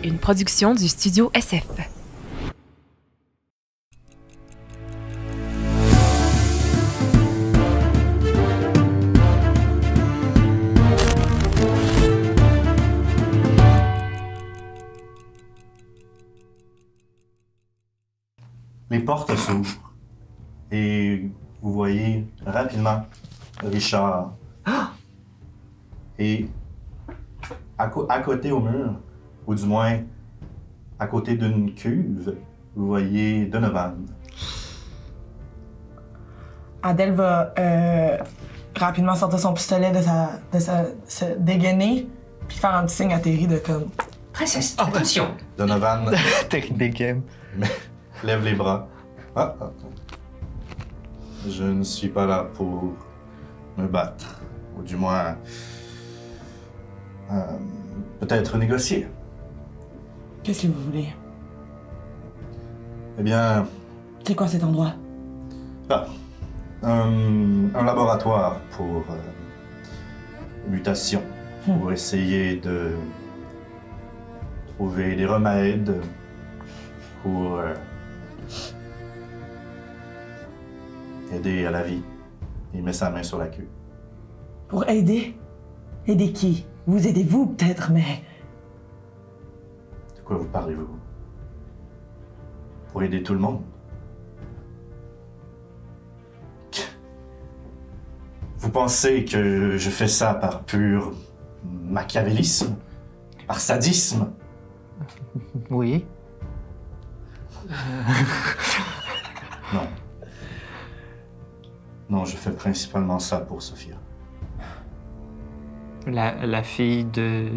une production du studio SF. Les portes s'ouvrent et vous voyez rapidement Richard. Et à côté au mur, ou du moins à côté d'une cuve, vous voyez Donovan. Adèle va rapidement sortir son pistolet se dégainer, puis faire un petit signe à Terry de comme... Princesse, attention! Donovan Terry dégaine. lève les bras. Je ne suis pas là pour me battre, ou du moins peut-être négocier. Qu'est-ce que vous voulez? Eh bien, C'est quoi cet endroit? un laboratoire pour mutation, pour essayer de trouver des remèdes pour aider à la vie. Il met sa main sur la queue. Pour aider? Aider qui? Vous aidez-vous peut-être, mais... De quoi vous parlez-vous? Pour aider tout le monde. Vous pensez que je fais ça par pur machiavélisme? Par sadisme? Oui. Non. Non, je fais principalement ça pour Sophia. La fille de...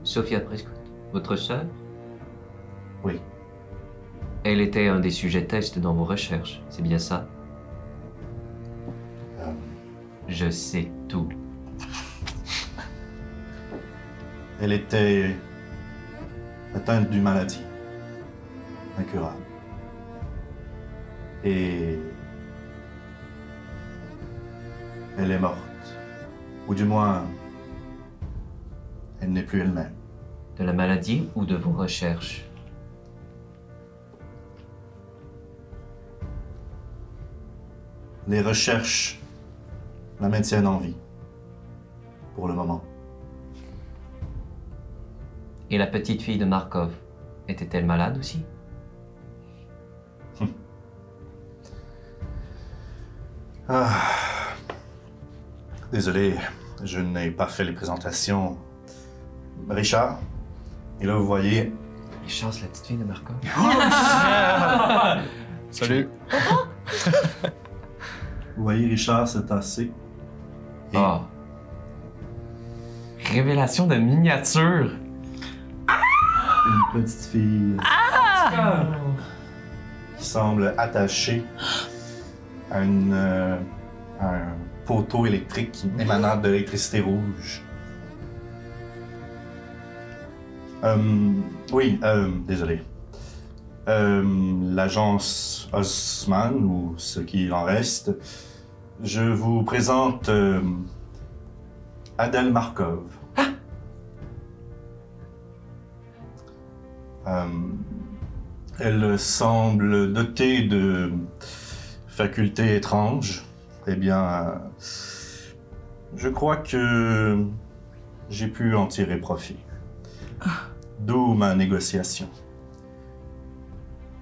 Sophia Prescott, votre sœur? Oui. Elle était un des sujets test dans vos recherches, c'est bien ça? Je sais tout. Elle était atteinte d'une maladie incurable. Et elle est morte. Ou du moins, elle n'est plus elle-même. De la maladie ou de vos recherches? Les recherches la maintiennent en vie. Pour le moment. Et la petite fille de Markov, était-elle malade aussi? Désolé, je n'ai pas fait les présentations. Richard, et là vous voyez... Richard, c'est la petite fille de Markov? Salut. Vous voyez Richard se tasser. Et Oh! Révélation de miniature! une petite fille qui semble attachée à un poteau électrique émanant de l'électricité rouge. Désolé. L'agence Osman, ou ce qu'il en reste, je vous présente Adèle Markov. Elle semble dotée de facultés étranges. Eh bien, je crois que j'ai pu en tirer profit. D'où ma négociation.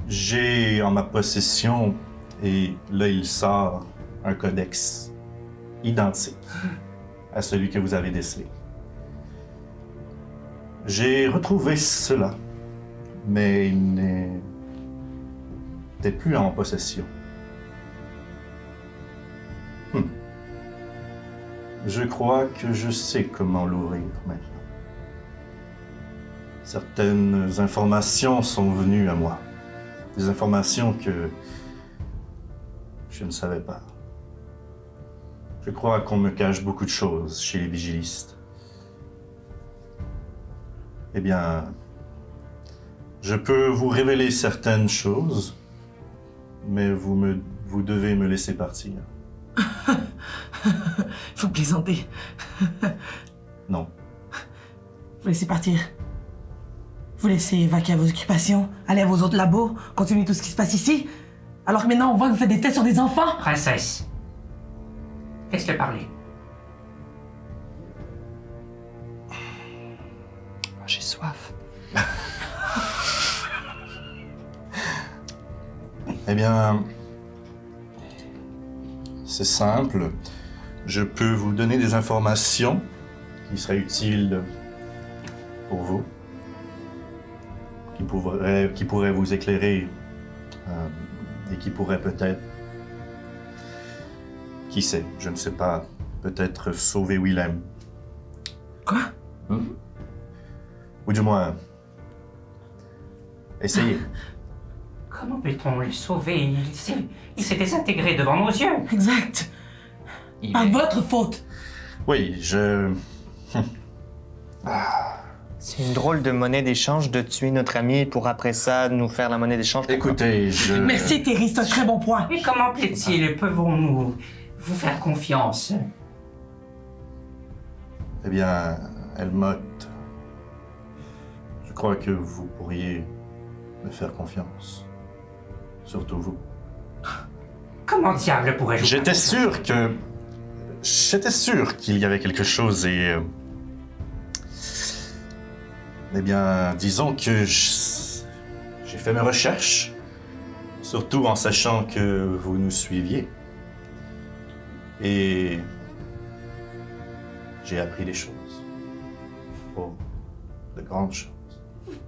J'ai en ma possession, et là il sort, un codex identique à celui que vous avez décelé. J'ai retrouvé cela, mais il n'était plus en possession. Je crois que je sais comment l'ouvrir maintenant. Certaines informations sont venues à moi. Des informations que je ne savais pas. Je crois qu'on me cache beaucoup de choses chez les vigilistes. Eh bien, je peux vous révéler certaines choses, mais vous devez me laisser partir. Vous plaisantez. Non. Vous laissez partir. Vous laissez vaquer à vos occupations, aller à vos autres labos, continuer tout ce qui se passe ici. Alors que maintenant, on voit que vous faites des tests sur des enfants. Princesse, laisse-le parler. J'ai soif. Eh bien, c'est simple. Je peux vous donner des informations qui seraient utiles pour vous, qui pourraient vous éclairer et qui pourraient peut-être, qui sait, je ne sais pas, peut-être sauver Willem. Quoi? Ou du moins, essayez. Comment peut-on le sauver? Il s'est désintégré devant nos yeux. Exact. Il Par est- votre faute. Oui, C'est une drôle de monnaie d'échange de tuer notre ami pour après ça nous faire la monnaie d'échange. Écoutez, Merci Terry, c'est un très bon point. Et comment plaît-il? Pouvons-nous vous faire confiance? Eh bien, Elmotte, je crois que vous pourriez me faire confiance. Surtout vous. Comment diable pourrais-je vous J'étais faire confiance? sûr qu'il y avait quelque chose et... eh bien, disons que j'ai fait mes recherches, surtout en sachant que vous nous suiviez. Et j'ai appris des choses. Oh, de grandes choses.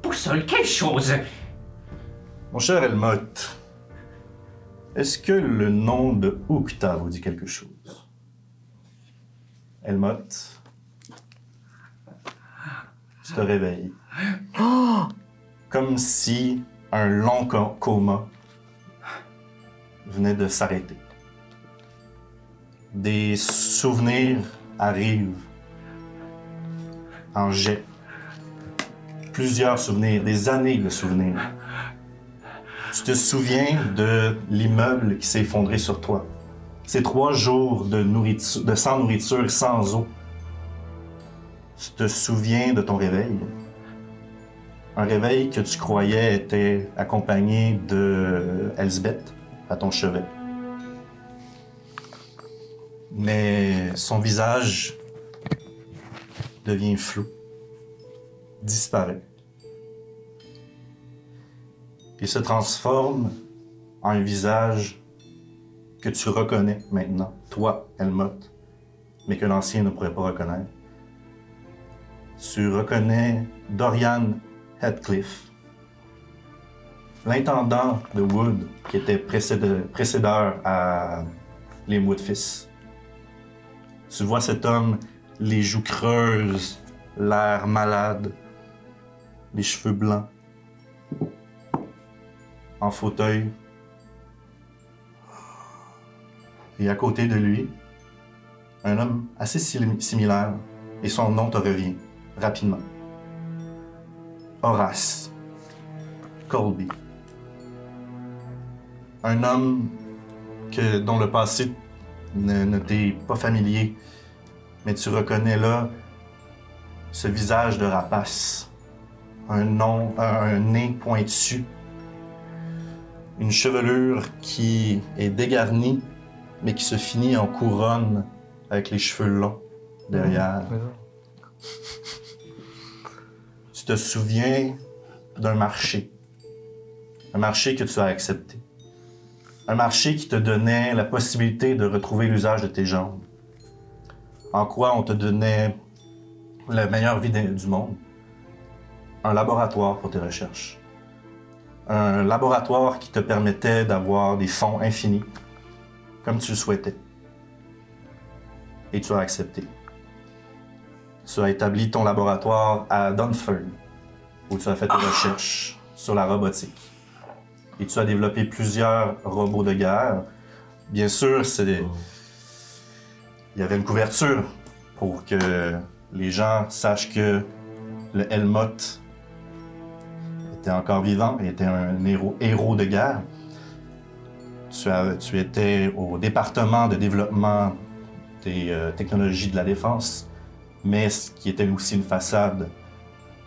Boussole, quelle chose? Mon cher Elmotte, est-ce que le nom de Ukta vous dit quelque chose? Elmotte, tu te réveilles. Comme si un long coma venait de s'arrêter. Des souvenirs arrivent en jet. Plusieurs souvenirs, des années de souvenirs. Tu te souviens de l'immeuble qui s'est effondré sur toi. Ces 3 jours de sans nourriture, sans eau. Tu te souviens de ton réveil. Un réveil que tu croyais était accompagné de Elsbeth à ton chevet. Mais son visage devient flou, disparaît. Il se transforme en un visage que tu reconnais maintenant, toi, Elmotte, mais que l'ancien ne pourrait pas reconnaître. Tu reconnais Dorian Heathcliff, l'intendant de Wood, qui était précédeur à Linwood Fils. Tu vois cet homme, les joues creuses, l'air malade, les cheveux blancs, en fauteuil. Et à côté de lui, un homme assez similaire, et son nom te revient rapidement. Horace Colby. Un homme dont le passé ne t'est pas familier, mais tu reconnais là ce visage de rapace, un nez pointu, une chevelure qui est dégarnie, mais qui se finit en couronne avec les cheveux longs derrière. Tu te souviens d'un marché. Un marché que tu as accepté. Un marché qui te donnait la possibilité de retrouver l'usage de tes jambes. En quoi on te donnait la meilleure vie du monde. Un laboratoire pour tes recherches. Un laboratoire qui te permettait d'avoir des fonds infinis, comme tu le souhaitais. Et tu as accepté. Tu as établi ton laboratoire à Dunford, où tu as fait tes recherches sur la robotique. Et tu as développé plusieurs robots de guerre. Bien sûr, il y avait une couverture pour que les gens sachent que le Elmotte était encore vivant et était un héros de guerre. Tu étais au département de développement des technologies de la défense, mais ce qui était aussi une façade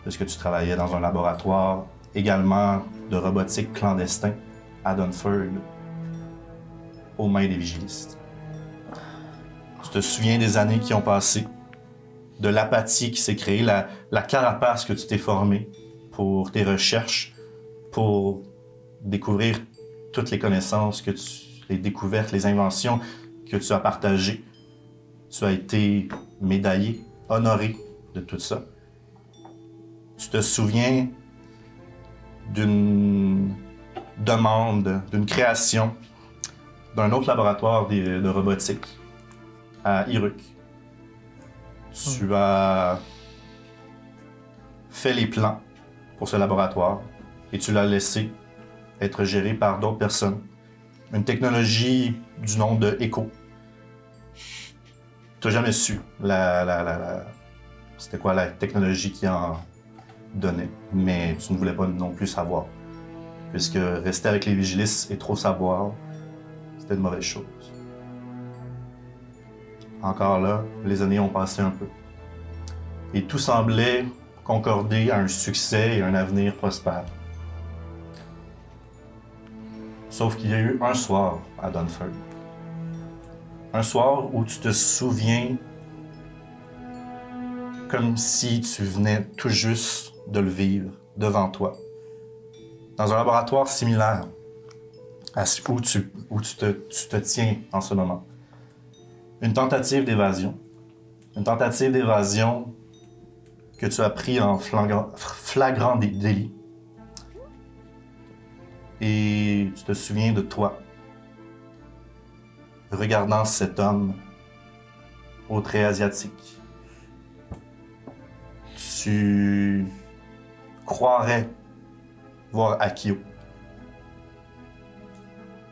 puisque tu travaillais dans un laboratoire également de robotique clandestin à Dunford, aux mains des vigilistes. Tu te souviens des années qui ont passé, de l'apathie qui s'est créée, la carapace que tu t'es formée pour tes recherches, pour découvrir toutes les connaissances les découvertes, les inventions que tu as partagées. Tu as été médaillé, honoré de tout ça. Tu te souviens d'une demande, d'une création d'un autre laboratoire de robotique à Iruk. Tu as fait les plans pour ce laboratoire et tu l'as laissé être géré par d'autres personnes. Une technologie du nom de Echo. Tu n'as jamais su c'était quoi la technologie qui en donnait, mais tu ne voulais pas non plus savoir. Puisque rester avec les vigilistes et trop savoir, c'était une mauvaise chose. Encore là, les années ont passé un peu. Et tout semblait concorder à un succès et un avenir prospère. Sauf qu'il y a eu un soir à Dunford. Un soir où tu te souviens comme si tu venais tout juste de le vivre devant toi. Dans un laboratoire similaire à où tu te tiens en ce moment. Une tentative d'évasion. Une tentative d'évasion que tu as pris en flagrant délit. Et tu te souviens de toi, regardant cet homme aux traits asiatiques. Tu croirais voir Akio.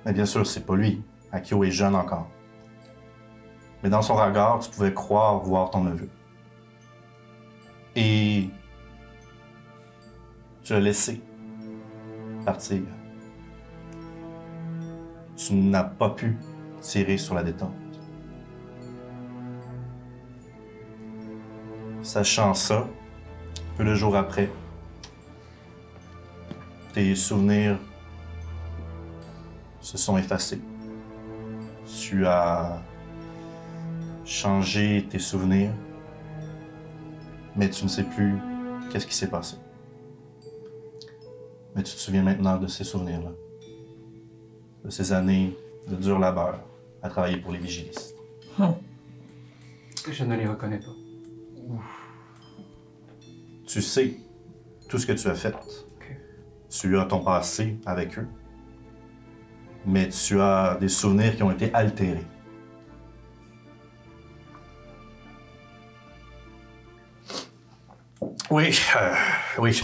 Mais bien sûr, c'est pas lui. Akio est jeune encore. Mais dans son regard, tu pouvais croire voir ton neveu. Et tu l'as laissé partir. Tu n'as pas pu tirer sur la détente. Sachant ça, peu de jours après, tes souvenirs se sont effacés. Tu as changé tes souvenirs, mais tu ne sais plus qu'est-ce qui s'est passé. Mais tu te souviens maintenant de ces souvenirs-là, de ces années de dur labeur à travailler pour les vigilistes. Je ne les reconnais pas. Tu sais tout ce que tu as fait. Okay. Tu as ton passé avec eux, mais tu as des souvenirs qui ont été altérés. Oui, oui.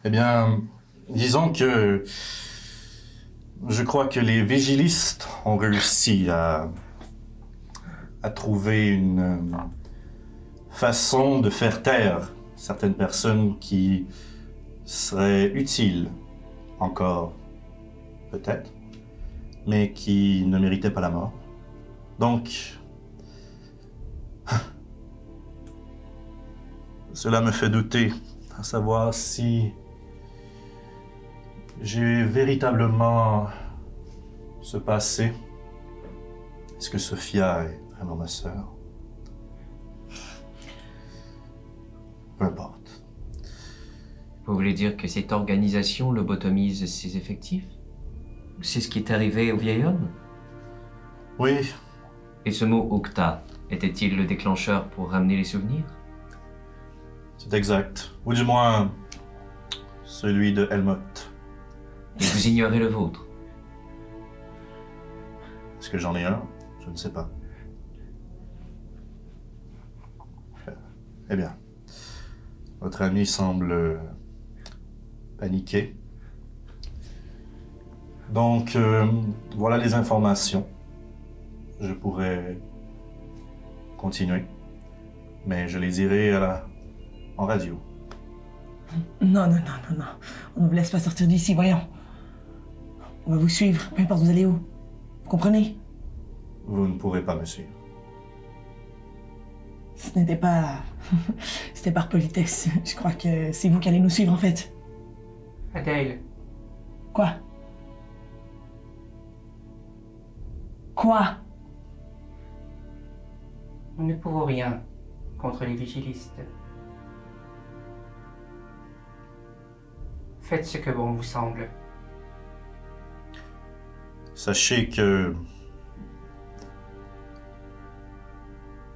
Eh bien, disons que je crois que les vigilistes ont réussi à trouver une façon de faire taire certaines personnes qui seraient utiles encore, peut-être, mais qui ne méritaient pas la mort. Donc, cela me fait douter, à savoir si j'ai véritablement ce passé. Est-ce que Sophia est vraiment ma sœur? Peu importe. Vous voulez dire que cette organisation lobotomise ses effectifs? C'est ce qui est arrivé au vieil homme? Oui, Et ce mot Octa était-il le déclencheur pour ramener les souvenirs? c'est exact. Ou du moins, celui de Helmut. Et vous ignorez le vôtre? Est-ce que j'en ai un? Je ne sais pas. Eh bien, votre ami semble paniqué. Donc, voilà les informations. Je pourrais continuer, mais je les dirai en radio. Non. On ne vous laisse pas sortir d'ici, voyons. On va vous suivre, peu importe vous allez où. Vous comprenez? Vous ne pourrez pas me suivre. Ce n'était pas... C'était par politesse. Je crois que c'est vous qui allez nous suivre, en fait. Adèle, Quoi? Quoi? nous ne pouvons rien contre les vigilistes. Faites ce que bon vous semble. Sachez que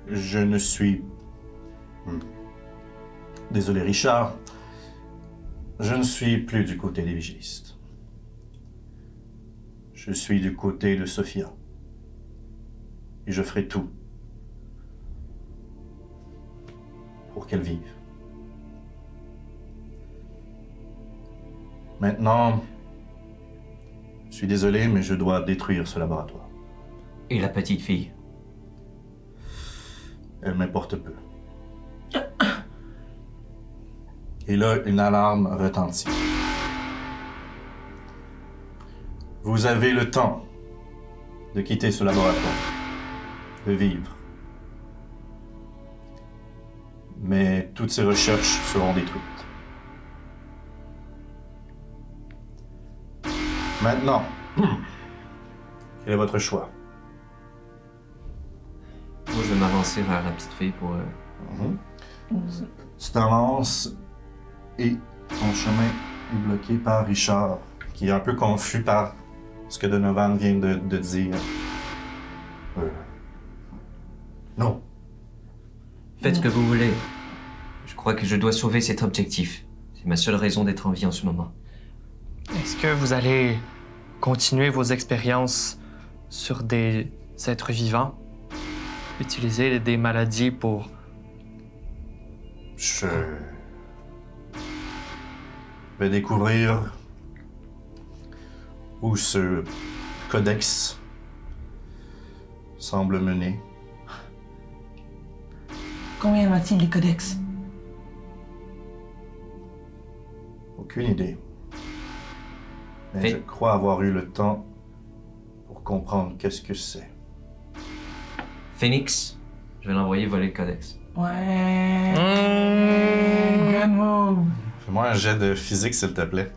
je ne suis... Désolé, Richard. Je ne suis plus du côté des vigilistes. Je suis du côté de Sophia. Et je ferai tout pour qu'elle vive. Maintenant, je suis désolé, mais je dois détruire ce laboratoire. Et la petite fille? Elle m'importe peu. Et là, une alarme retentit. Vous avez le temps de quitter ce laboratoire, de vivre. Mais toutes ces recherches seront détruites. Maintenant, quel est votre choix? Moi, je vais m'avancer vers la petite fille pour... Tu t'avances et ton chemin est bloqué par Richard, qui est un peu confus par ce que Donovan vient de dire. Non. Faites ce que vous voulez. Je crois que je dois sauver cet objectif. C'est ma seule raison d'être en vie en ce moment. Est-ce que vous allez continuer vos expériences sur des êtres vivants? Utiliser des maladies pour... Je vais découvrir où ce codex semble mener. Combien y en a-t-il, les codex? Aucune idée. Mais Fait- je crois avoir eu le temps pour comprendre qu'est-ce que c'est. Phoenix, je vais l'envoyer voler le codex. Ouais. Good move. Fais-moi un jet de physique, s'il te plaît.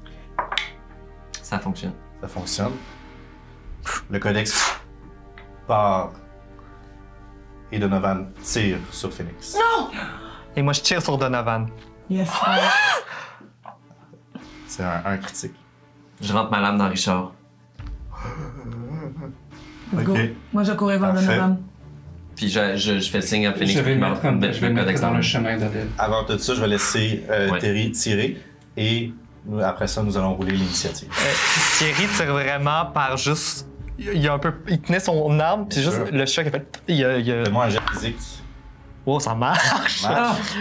Ça fonctionne. Ça fonctionne. Le codex part. Et Donovan tire sur Phoenix. Et moi, je tire sur Donovan. Yes. C'est un critique. Je rentre ma lame dans Richard. Let's go. Ok. Moi, je courais vers Parfait. Donovan. Puis je fais le signe à Phoenix. Je vais pour le qu'il mettre, mette je vais le mettre dans le dans chemin d'Adèle. Avant tout ça, je vais laisser Ouais. Terry tirer. Et après ça, nous allons rouler l'initiative. Thierry tire vraiment par juste... Il a un peu... Il tenait son arme, puis Bien juste sûr. le choc a fait... Il a... Fais-moi un jet physique. Oh, ça marche! Marche.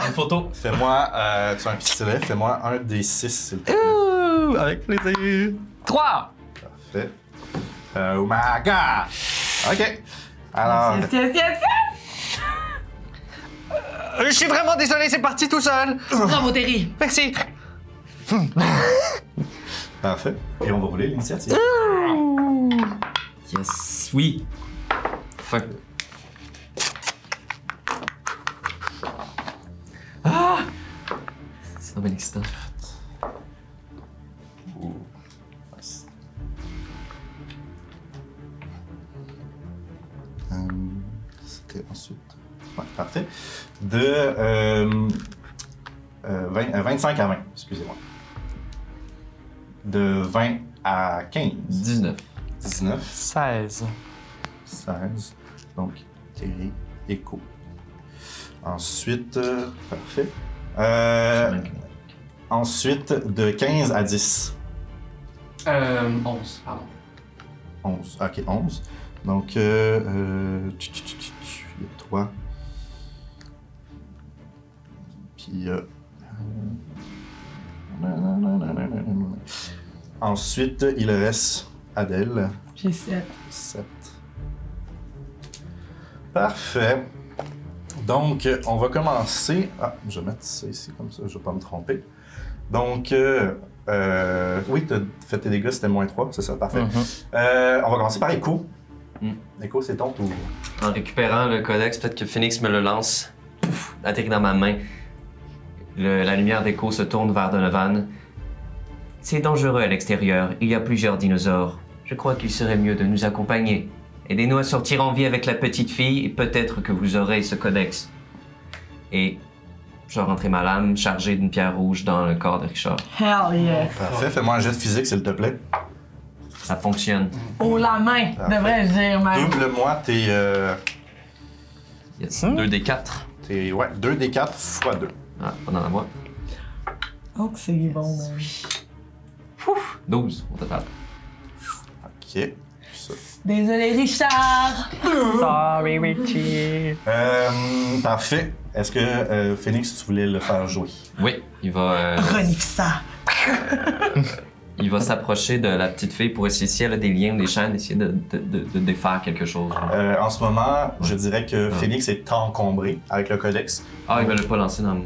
Une photo. Fais-moi, tu as un pistolet, fais-moi un des 6, s'il te plaît. Ouh, avec plaisir. 3! Parfait. Oh my god! OK. Alors, Yes, yes, yes, yes! Je suis vraiment désolé, c'est parti tout seul! Bravo, Terry. Merci! parfait. Et on va rouler l'initiative. Yes, oui. Fuck. Ah! C'est un bon excitant. Ouh. Nice. C'était ensuite. Ouais, parfait. De 25 à 20, excusez-moi. De 20 à 15. 19. 19. 16. 16. Donc, Terry, Echo. Ensuite, parfait. Ensuite, de 15 à 10. 11, pardon. 11. Ok, 11. Donc, il y a 3. Puis il y a... Ensuite, il reste Adèle. J'ai 7. 7. Parfait. Donc, on va commencer... Ah, je vais mettre ça ici, comme ça, je ne vais pas me tromper. Donc, oui, tu as fait tes dégâts, c'était -3, c'est ça, parfait. On va commencer par Echo. Nico, c'est ton tour. En récupérant le codex, peut-être que Phoenix me le lance. Pouf, atterrit dans ma main. La lumière d'écho se tourne vers Donovan. C'est dangereux à l'extérieur. Il y a plusieurs dinosaures. Je crois qu'il serait mieux de nous accompagner. Aidez-nous à sortir en vie avec la petite fille et peut-être que vous aurez ce codex. Et je vais rentrer ma lame chargée d'une pierre rouge dans le corps de Richard. Hell yeah. Parfait. Fais-moi un jet de physique, s'il te plaît. Ça fonctionne. Oh, la main, devrais-je dire, même. Double-moi tes... Yes. 2d4. Ouais, 2d4 x 2. Ah, pas dans la boîte. Oh, que c'est bon, man. 12 au total. OK. Ça. Désolé, Richard. Sorry, Richie. Parfait. Est-ce que Phoenix, tu voulais le faire jouer? Oui, il va... Renifle ça. Il va s'approcher de la petite fille pour essayer si elle a des liens ou des chaînes, essayer de défaire quelque chose. En ce moment, je dirais que Phoenix est encombré avec le codex. Ah, il va le pas lancer dans le...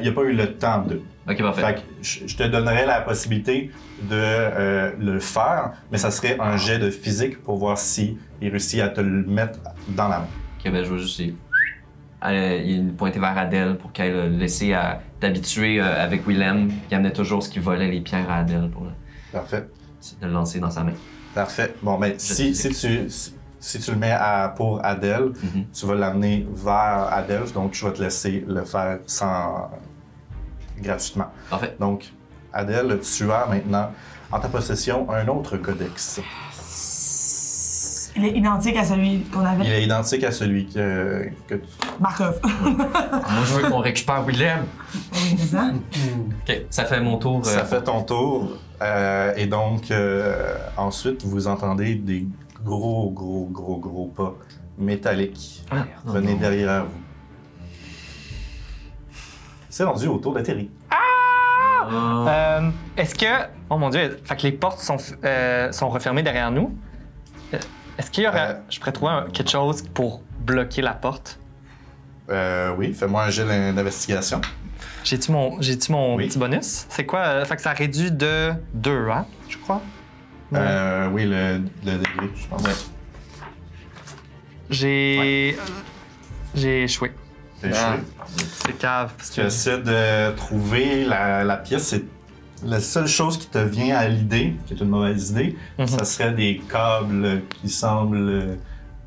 Il n'a pas eu le temps de. Ok, parfait. Fait que je te donnerais la possibilité de le faire, mais ça serait un jet de physique pour voir si il réussit à te le mettre dans la main. Ok, ben je vais juste... Il pointait vers Adèle pour qu'elle laisse t'habituer avec Willem. Il amenait toujours ce qui volait les pierres à Adèle pour Parfait. de le lancer dans sa main. Parfait. Bon, ben, si tu le mets pour Adèle, tu vas l'amener vers Adèle, donc je vais te laisser le faire gratuitement. Parfait. Donc, Adèle, tu as maintenant en ta possession un autre codex. Il est identique à celui qu'on avait. Il est identique à celui que tu... Markov. Moi, je veux qu'on récupère Willem. Oui, c'est ça. Ok, ça fait mon tour. Ça fait ton tour. Et donc, ensuite, vous entendez des gros pas métalliques venir derrière vous. C'est rendu au tour de Terry. Est-ce que... Oh mon Dieu, fait que les portes sont refermées derrière nous. Est-ce qu'il y aurait... Je pourrais trouver quelque chose pour bloquer la porte? Oui, fais-moi un jet d'investigation. J'ai-tu mon Oui. petit bonus? C'est quoi? Fait que ça réduit de 2, hein, je crois? Oui, le degré, je pense. Ouais. J'ai échoué. T'as échoué. C'est cave. Parce Tu que... essaies de trouver la pièce. C'est la seule chose qui te vient à l'idée, qui est une mauvaise idée, ça serait des câbles qui semblent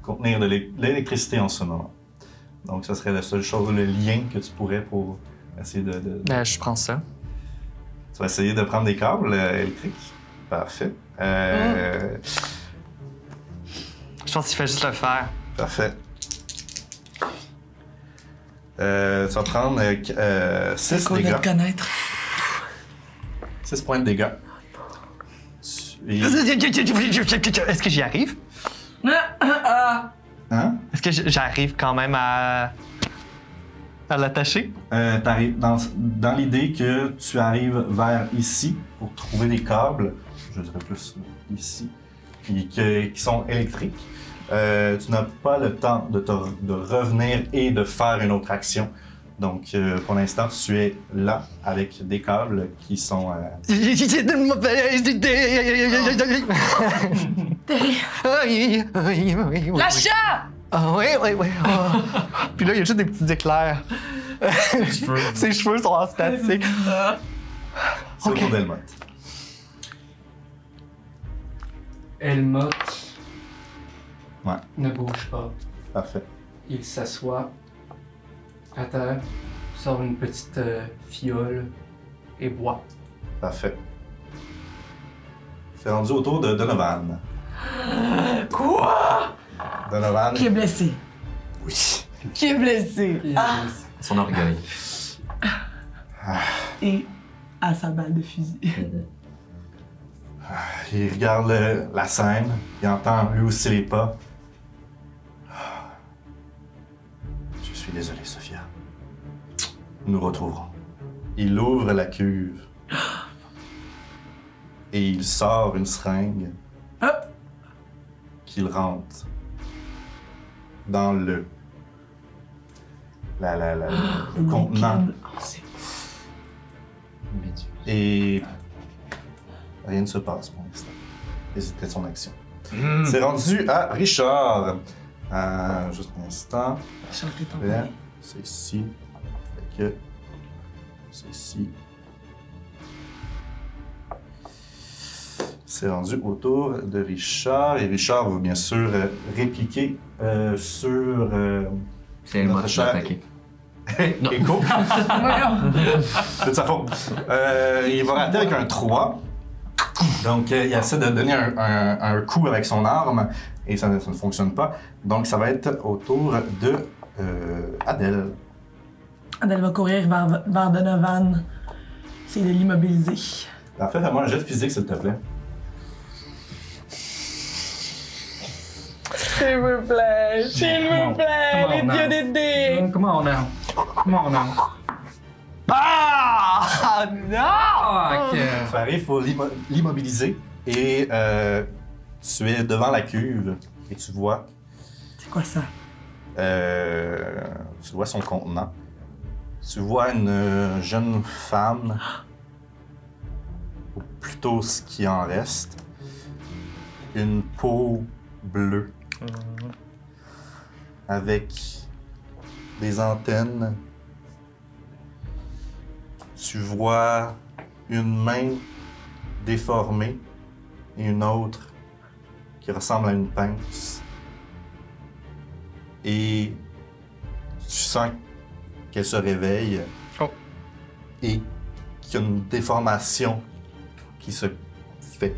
contenir de l'électricité en ce moment. Donc, ça serait la seule chose, le lien que tu pourrais pour essayer de... je prends ça. Tu vas essayer de prendre des câbles électriques. Parfait. Je pense qu'il fait juste le faire. Parfait. Tu vas prendre 6 Qu'on dégâts. va te connaître. 6 points de dégâts. Est-ce que j'y arrive? Hein? Est-ce que j'arrive quand même à l'attacher? T'arrives dans l'idée que tu arrives vers ici pour trouver des câbles, je dirais plus ici, qui sont électriques. Tu n'as pas le temps de revenir et de faire une autre action. Donc, pour l'instant, tu es là avec des câbles qui sont... La chat! Ah oui. Puis là, il y a juste des petits éclairs. Ses cheveux sont en statique. C'est au tour d'Elmotte. Elmotte Ouais. ne bouge pas. Parfait. Il s'assoit à terre, sort une petite fiole et boit. Parfait. C'est rendu au tour de Donovan. Quoi? Donovan. Qui est blessé? Oui. Qui est blessé? Son orgueil. Et à sa balle de fusil. Il regarde la scène, il entend lui aussi les pas. Je suis désolé, Sophia. Nous nous retrouverons. Il ouvre la cuve. Et il sort une seringue qu'il rentre dans le contenant. Et rien ne se passe pour l'instant. Et c'était son action. C'est rendu à Richard. Juste un instant. Chanter ton Bien, c'est ici. Fait que c'est ici. C'est rendu autour de Richard. Et Richard va bien sûr répliquer sur C'est Elmot notre qui va cher attaquer. Echo. C'est de sa faute. Il va rater avec un 3. Donc, il essaie de donner un coup avec son arme et ça ne fonctionne pas. Donc, ça va être autour de Adèle. Adèle va courir vers Donovan. C'est de l'immobiliser. Parfait, fais-moi un jet de physique, s'il te plaît. S'il vous plaît, les dieux des dés! Comment on a? Ah! Non! Ok. Ça arrive, il faut l'immobiliser et tu es devant la cuve et tu vois C'est quoi ça? tu vois son contenant. Tu vois une jeune femme, ou plutôt ce qui en reste, une peau bleue, avec des antennes. Tu vois une main déformée et une autre qui ressemble à une pince. Et tu sens qu'elle se réveille et qu'il y a une déformation qui se fait.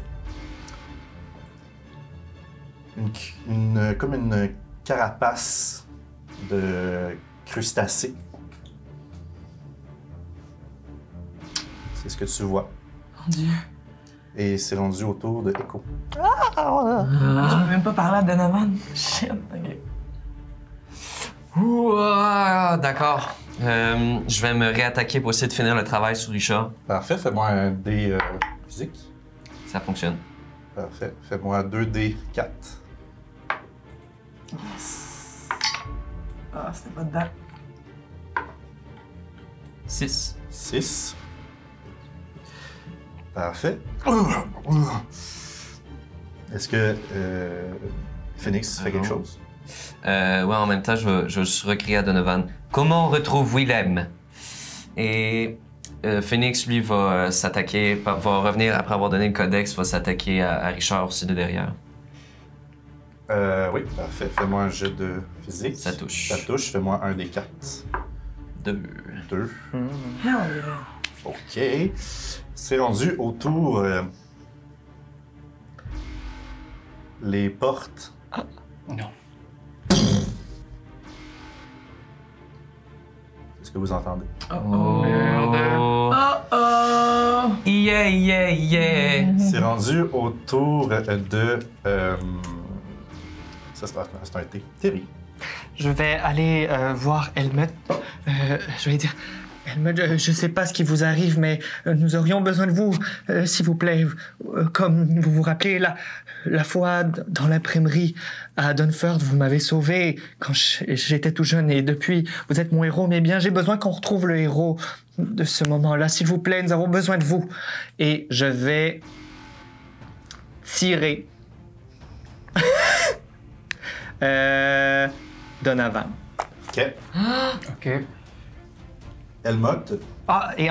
Comme une carapace de crustacé. C'est ce que tu vois. Mon Dieu. Et c'est rendu autour de Echo. Je peux même pas parler à Donovan. Shit, ok. Ouah, d'accord. Je vais me réattaquer pour essayer de finir le travail sur Richard. Parfait, fais-moi un dé physique. Ça fonctionne. Parfait, fais-moi 2D 4. Yes. Ah, c'était pas dedans. 6. 6. Parfait. Est-ce que Phoenix fait quelque chose? Ouais, en même temps, je vais juste recréer à Donovan. Comment on retrouve Willem? Et Phoenix, lui, va s'attaquer, va revenir après avoir donné le codex, va s'attaquer à Richard aussi de derrière. Oui, parfait. Fais-moi un jet de physique. Ça touche. Ça touche. Fais-moi un des 4. 2. 2. Hell yeah. OK. C'est rendu autour. Les portes. Non. Est-ce que vous entendez? Oh! Oh! Yeah, yeah, yeah! C'est rendu autour de. Ça, c'est un T. Terry. Je vais aller voir Helmut. Je vais dire, Helmut, je sais pas ce qui vous arrive, mais nous aurions besoin de vous, s'il vous plaît. Comme vous vous rappelez, la fois dans l'imprimerie à Dunford, vous m'avez sauvé quand j'étais tout jeune et depuis, vous êtes mon héros. Mais bien, j'ai besoin qu'on retrouve le héros de ce moment-là. S'il vous plaît, nous avons besoin de vous. Et je vais tirer. Donovan. OK. Ok. Helmut. Ah, et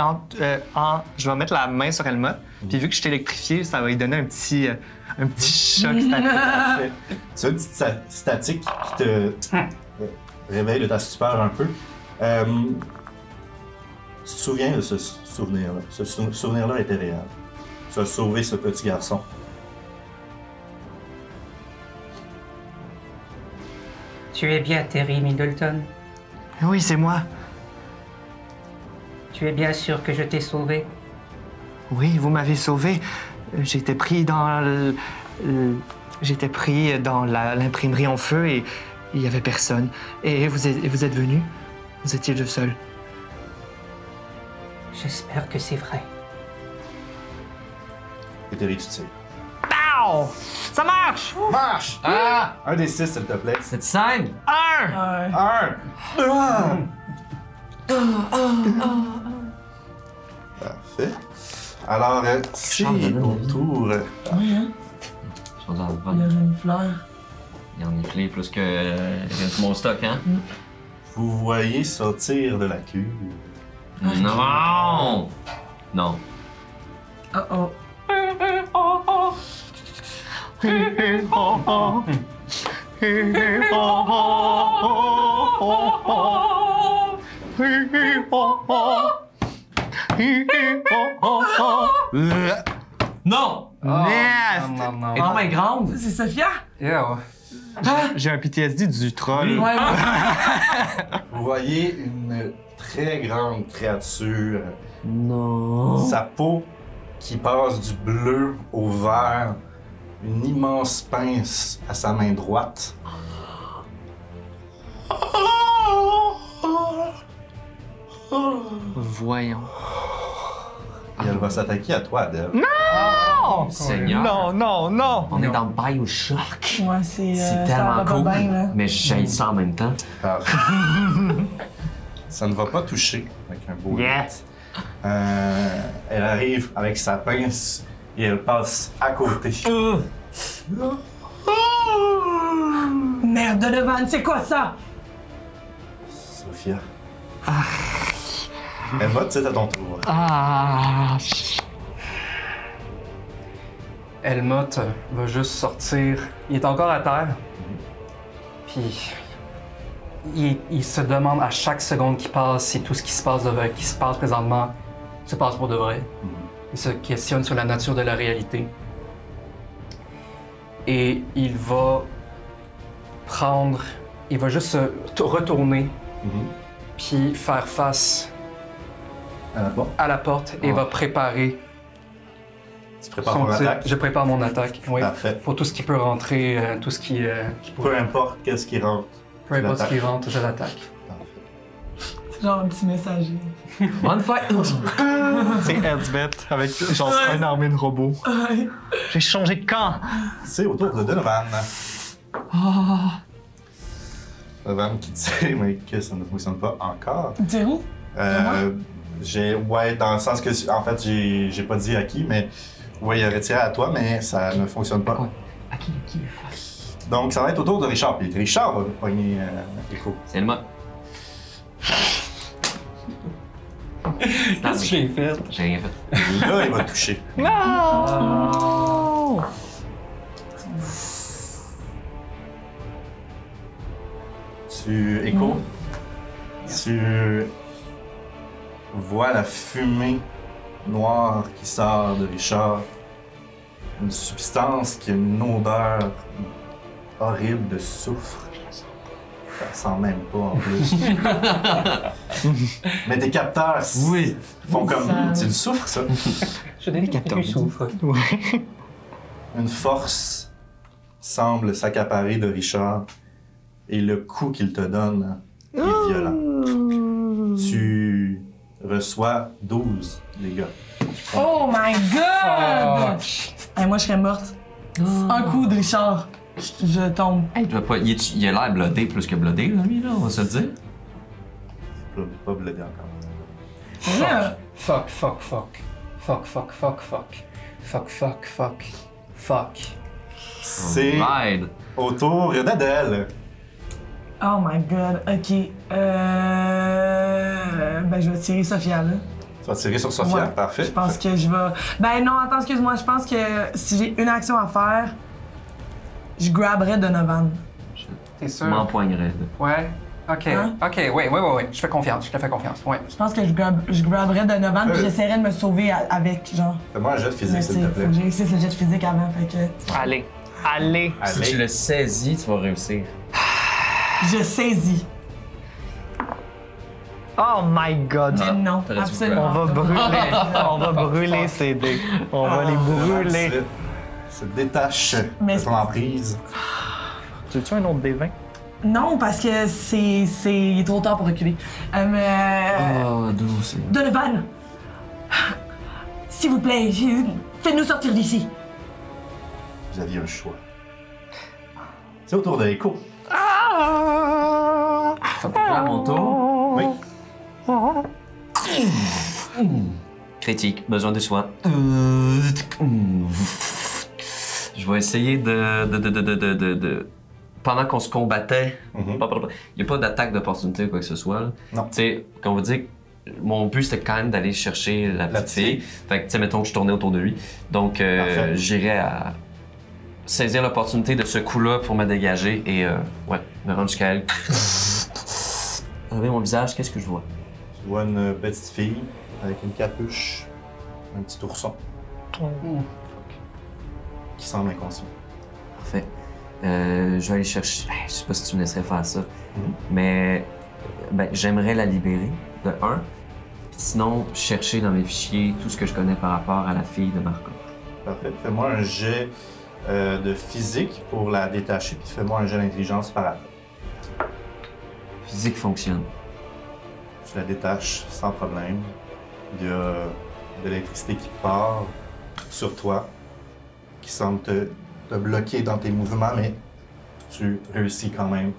je vais mettre la main sur Helmut, puis vu que je suis électrifié, ça va lui donner un petit choc statique. Parfait. Tu as une petite statique qui te réveille de ta stupeur un peu. Tu te souviens de ce souvenir-là. Ce souvenir-là était réel. Tu as sauvé ce petit garçon. Tu es bien Terry Middleton. Oui, c'est moi. Tu es bien sûr que je t'ai sauvé. Oui, vous m'avez sauvé. J'étais pris dans l'imprimerie en feu et il y avait personne. Et vous êtes venu. Vous étiez le seul. J'espère que c'est vrai. Et Terry, tu tires. Pow! Ça marche! Marche! Ah! Un des 6, s'il te plaît. Cette scène! Un! Un! Parfait. Alors, c'est autour Je suis rendu à Il y a 20. une fleur. Il y en a clé plus que tout mon stock, hein? Vous voyez sortir de la cuve Non! Non. Oh. Non! Nest! Elle est non mais grande! C'est Sophia? Yeah. J'ai un PTSD du troll. Ouais, Vous voyez une très grande créature. Non. Sa peau qui passe du bleu au vert. Une immense pince à sa main droite. Voyons. Et elle va s'attaquer à toi, Adèle. Non! Seigneur. Non, non, non! On est dans Bioshock. Ouais, c'est C'est ça tellement va pas cool. bien, là. Mais j'aille ça en même temps. Parfait. Ça ne va pas toucher avec un beau Yes! Elle arrive avec sa pince et elle passe à côté. Merde, Donovan, c'est quoi ça? Sophia. Elle va, tu sais, à ton tour. Ah! Helmut va juste sortir. Il est encore à terre. Puis il se demande à chaque seconde qui passe si tout ce qui se passe présentement se passe pour de vrai. Il se questionne sur la nature de la réalité. Et il va juste se retourner puis faire face Bon, à la porte et va préparer tu prépares son ton tir. attaque. Je prépare mon attaque. Oui. Parfait. Pour tout ce qui peut rentrer, tout ce qui Peu importe qu'est-ce qui rentre. peu importe ce qui l'attaques. rentre, je l'attaque. Parfait. C'est genre un petit messager. One fight! C'est Elsbeth avec genre une armée de robots. J'ai changé de camp! C'est au tour de Donovan. Donovan qui dit mais que ça ne fonctionne pas encore. C'est où? Ouais, dans le sens que, en fait, j'ai pas dit à qui, mais ouais, il a retiré à toi, mais ça ne fonctionne pas. À qui? Donc, ça va être au tour de Richard. Puis Richard va pogner Echo. C'est le mot. Qu'est-ce que j'ai fait? J'ai rien fait. Là, il va toucher. Non! Echo, tu vois la fumée noire qui sort de Richard. Une substance qui a une odeur horrible de soufre. Ça sent même pas en plus. Mais tes capteurs Oui. font comme. C'est du soufre, ça. Je n'ai capteurs plus souffre. Une force semble s'accaparer de Richard et le coup qu'il te donne est violent. Tu reçois 12 dégâts. Oh my god! Hey, moi, je serais morte. Un coup de Richard, je tombe. Hey, tu vas pas. Il a l'air blodé plus que blodé, là, lui, là, on va se le dire. Pas blindé encore. Là, Fuck. C'est Ride. au tour d'Adèle. oh my god, ok. Ben, je vais tirer Sophia, là. Tu vas tirer sur Sophia, Ouais, parfait. Je pense que je vais. Ben non, attends, excuse-moi. Je pense que si j'ai une action à faire, je grabberais Donovan. T'es sûr? M'empoignerais. Ouais. Ok. Hein? Ok, oui. Je te fais confiance. Ouais. Je pense que je grabberais Donovan puis j'essaierais de me sauver avec, genre. Fais-moi un jet de physique, Mais s'il tu te sais, faut plaît. que j'ai réussi le jet de physique avant, fait que. Allez! Si tu Allez. le saisis, tu vas réussir. Je saisis. Oh my god! Mais non, t'aurais dû absolument. On va pas. brûler! On va brûler ces dés. On va les brûler. Se détache Mais de ton emprise. Tu veux-tu un autre D20? Non, parce que il est trop tard pour reculer. Oh, douce. Donovan! S'il vous plaît, faites-nous sortir d'ici. Vous aviez un choix. C'est au tour de Echo. Ça peut faire à mon tour. Oui. Critique, besoin de soin. Je vais essayer de... Pendant qu'on se combattait, il n'y a pas d'attaque d'opportunité ou quoi que ce soit. Là. Non. Tu sais, comme on va dire, mon but c'était quand même d'aller chercher la petite fille. Fait que, tu sais, mettons que je tournais autour de lui. Donc, j'irais à saisir l'opportunité de ce coup-là pour me dégager et, ouais, me rendre jusqu'à elle. Regardez mon visage, qu'est-ce que je vois? Tu vois une petite fille avec une capuche, un petit ourson qui semble inconscient. Parfait. Je vais aller chercher. Je sais pas si tu me laisserais faire ça, mais ben, j'aimerais la libérer, de un. Sinon, chercher dans mes fichiers tout ce que je connais par rapport à la fille de Marco. Parfait. Fais-moi un jet de physique pour la détacher, puis fais-moi un jet d'intelligence par après. Physique fonctionne. Tu la détaches sans problème. Il y a de l'électricité qui part sur toi, qui semble te bloquer dans tes mouvements, mais tu réussis quand même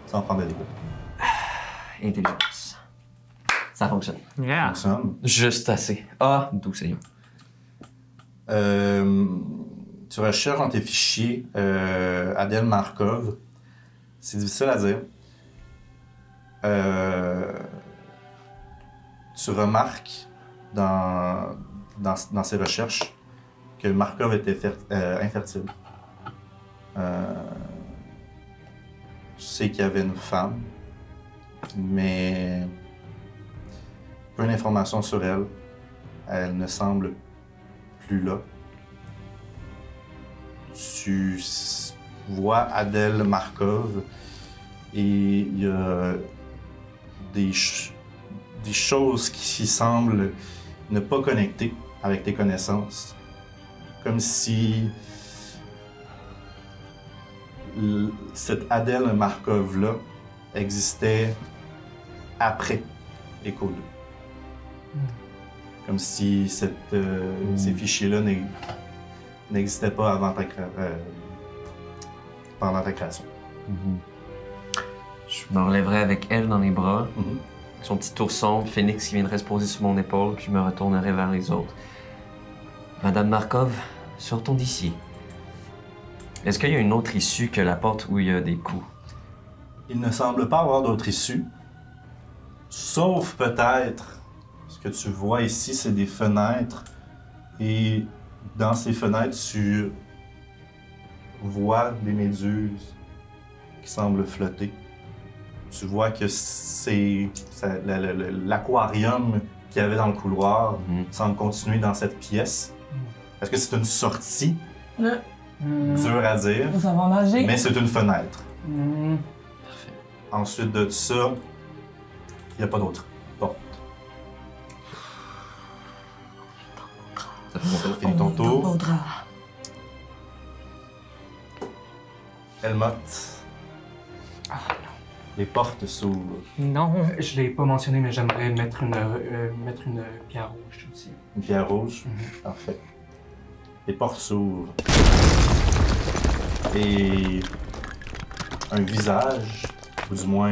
sans prendre de dégâts. Intelligence. Ça fonctionne. Yeah. Fonctionne. Juste assez. Ah, d'où c'est. Tu recherches dans tes fichiers Adèle Markov. C'est difficile à dire. Tu remarques dans ces recherches que Markov était infertile. Tu sais qu'il y avait une femme, mais peu d'informations sur elle. Elle ne semble plus là. Tu vois Adèle Markov et il y a des choses qui semblent ne pas connecter avec tes connaissances. Comme si cette Adèle Markov-là existait après Echo 2. Comme si ces fichiers-là n'existaient pas avant pendant ta création. Je me relèverai avec elle dans les bras, son petit ourson, Phoenix qui viendrait se poser sur mon épaule, puis je me retournerai vers les autres. Madame Markov, sortons d'ici. Est-ce qu'il y a une autre issue que la porte où il y a des coups? Il ne semble pas avoir d'autre issue, sauf peut-être ce que tu vois ici, c'est des fenêtres, et dans ces fenêtres, tu vois des méduses qui semblent flotter. Tu vois que c'est l'aquarium qu'il y avait dans le couloir semble continuer dans cette pièce. Est-ce que c'est une sortie? Dur à dire, Ça va nager. mais c'est une fenêtre. Parfait. Ensuite de ça, il n'y a pas d'autre porte. Ça fait fini ton tour. Elmotte. Les portes s'ouvrent. Non. Je l'ai pas mentionné, mais j'aimerais mettre une pierre rouge aussi. Une pierre rouge. Parfait. Les portes s'ouvrent. Et un visage, ou du moins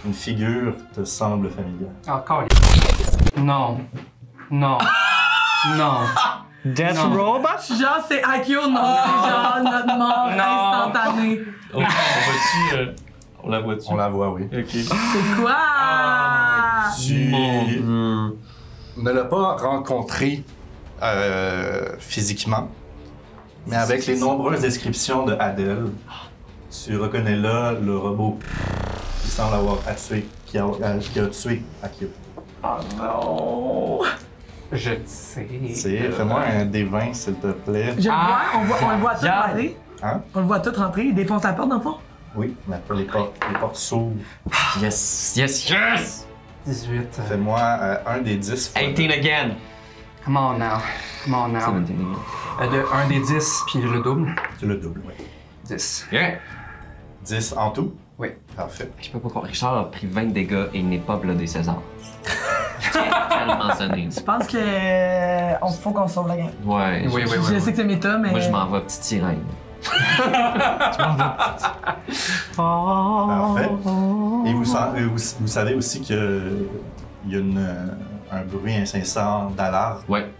une figure, te semble familière. Encore. Non. Non. Non. Death Non. Robot? Genre, c'est Akio, non, c'est genre notre mort Non. instantanée. On la voit-tu? On la voit, oui. Ok. C'est quoi? Tu ne l'as pas rencontré physiquement, mais avec les nombreuses descriptions de Adèle, tu reconnais là le robot qui semble avoir tué, qui a tué Akio. Oh non! Je sais. Fais-moi un D20, s'il te plaît. Je le vois, on le voit tout regarde. rentrer. Hein? On le voit tout rentrer, il défonce la porte dans le fond. Oui, mais après les portes s'ouvrent. Yes, yes, yes! 18. Fais-moi un des 10 fois. 18 again! Come on now. Come on now. 17 again. De 1 des 10, puis le double. Tu le doubles, oui. 10. Yeah! 10 en tout? Oui. Parfait. Je peux pas croire. Richard a pris 20 dégâts et il n'est pas blodé César. Je tiens à le mentionner. Je pense que faut qu'on sauve la game. Ouais, Oui, oui, Je oui. sais que c'est méta, mais. Moi, je m'en vais petite sirène. Parfait. Et vous savez aussi qu'il y a un bruit incessant d'alarme. Ouais.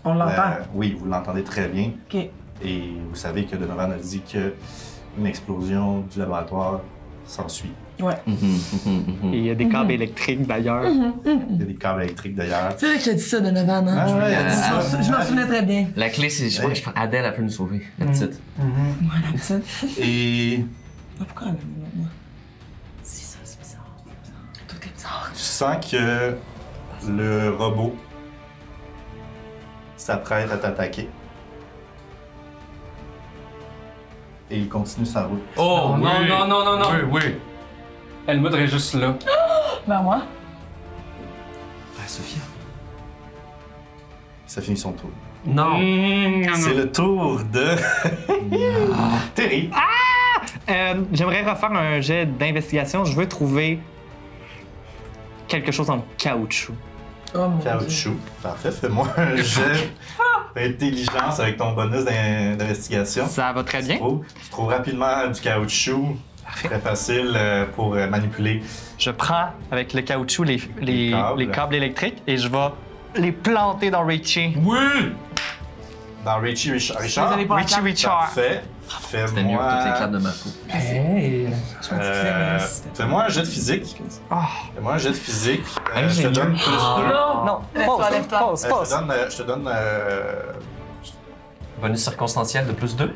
On l'entend. Oui, vous l'entendez très bien. OK. Et vous savez que Donovan a dit qu'une explosion du laboratoire s'ensuit. Ouais. Et il y a des câbles électriques d'ailleurs. Il y a des câbles électriques d'ailleurs. C'est vrai que j'ai dit ça, Donovan, hein? Ah ouais, il a dit ça. Je m'en souvenais très bien. La clé, c'est. Je crois que Adèle, elle peut nous sauver. La petite. Moi, la petite. Et Ah, pourquoi elle a mis maintenant? C'est ça, c'est bizarre. Tout est bizarre. tu sens que le robot s'apprête à t'attaquer. Et il continue sa route. Oh, oui. non. Oui, oui. Helmut est juste là. Ben, moi. Ah, Sophia. Ça finit son tour. Non. C'est le tour de Terry. J'aimerais refaire un jet d'investigation. Je veux trouver quelque chose en caoutchouc. Oh mon Dieu. Caoutchouc. Parfait, fais-moi un jet d'intelligence avec ton bonus d'investigation. Ça va très bien. Tu trouves rapidement du caoutchouc. Très facile pour manipuler. Je prends avec le caoutchouc les câbles électriques et je vais les planter dans Richie. Oui! Dans Richie Richard. Désolé pour la clap. Richard. Parfait. C'était mieux que toutes les Fais-moi claps de ma peau. Hey! fais-moi un jet de physique. Ah. Fais-moi un jet de physique. Je te Ingénieux. donne plus 2. Non, Lève-toi, lève-toi. pause. Je te donne Bonus circonstanciel de plus 2.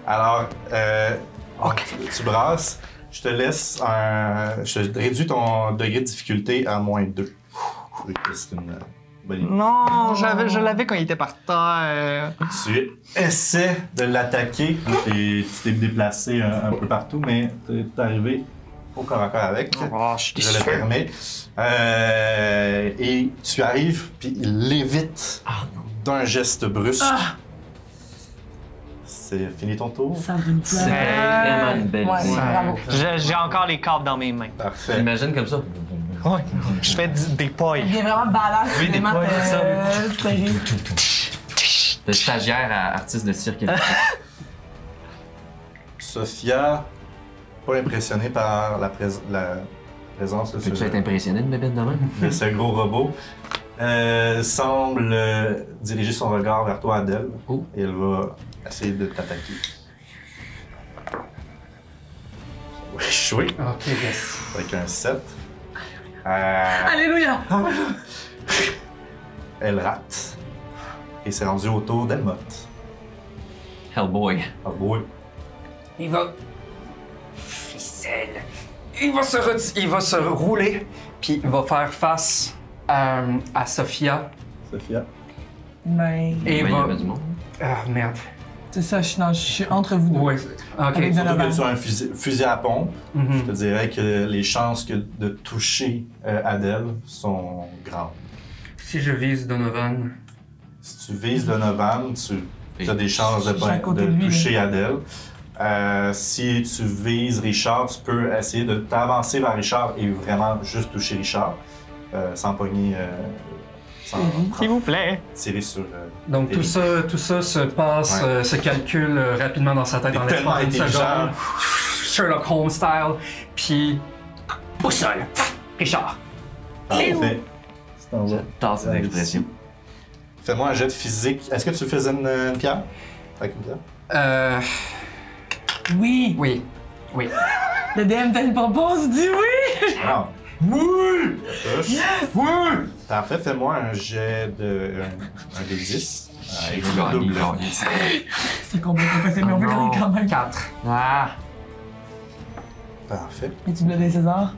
alors, tu brasses. Je te laisse je te réduis ton degré de difficulté à -2. C'est une bonne idée. Non, je l'avais quand il était par terre. Tu essaies de l'attaquer et tu t'es déplacé un peu partout, mais tu es arrivé au corps à corps avec. Oh, je suis Je le sûr. permets. Et tu arrives, puis il l'évite d'un geste brusque. C'est fini ton tour. Ça me donne C'était plein. vraiment une belle Ouais, idée. bravo. J'ai encore les câbles dans mes mains. Parfait. Imagine comme ça. Ouais. Je fais des pailles. Il est vraiment badass, Oui, des vraiment. points, c'est ça. Terrible. De stagiaire à artiste de cirque. Sophia, pas impressionnée par la présence de Peux-tu être impressionné de bébête de même? ce gros robot. Semble diriger son regard vers toi, Adèle. Oh. Et elle va essayer de t'attaquer. Oui, échoué Ok, yes. avec un 7. Alléluia! Elle rate. Et c'est rendu au tour d'Helmut. Hellboy. Ah boy. Il va. Ficelle. Il va se rouler, puis il va faire face à Sophia. Sophia. Ben, Et Ouais, il y va. avait du monde. Ah, merde. c'est ça, je suis entre vous deux. Ouais. Ok. Avec Surtout Donovan. que tu as un fusil à pompe. Mhm. Je te dirais que les chances de toucher Adèle sont grandes. Si je vise Donovan. Si tu vises Donovan, tu as des chances Je suis à côté de lui, toucher Adèle. Si tu vises Richard, tu peux essayer de t'avancer vers Richard et vraiment juste toucher Richard, sans pogner, sans S'il vous plaît. tirer sur... Donc tout ça se passe, Ouais. se calcule rapidement dans sa tête T'es en tellement l'espace d'une intelligent. seconde. Sherlock Holmes style. Puis. Boussole! Richard! Parfait. Tu t'en vas. J'adore cette expression. Fais-moi un jet de physique. Est-ce que tu faisais une pierre? Avec une pierre? Oui! Oui. Oui. Le DM t'a une propose, dis oui! Non. Oui! Touche. Oui! Parfait, fais-moi un jet de... un de 10. Avec J'ai gagné, double. gagné. C'est complètement facile, mais on veut gagner quand même. 4. Ah! Parfait. Et tu me donnes César?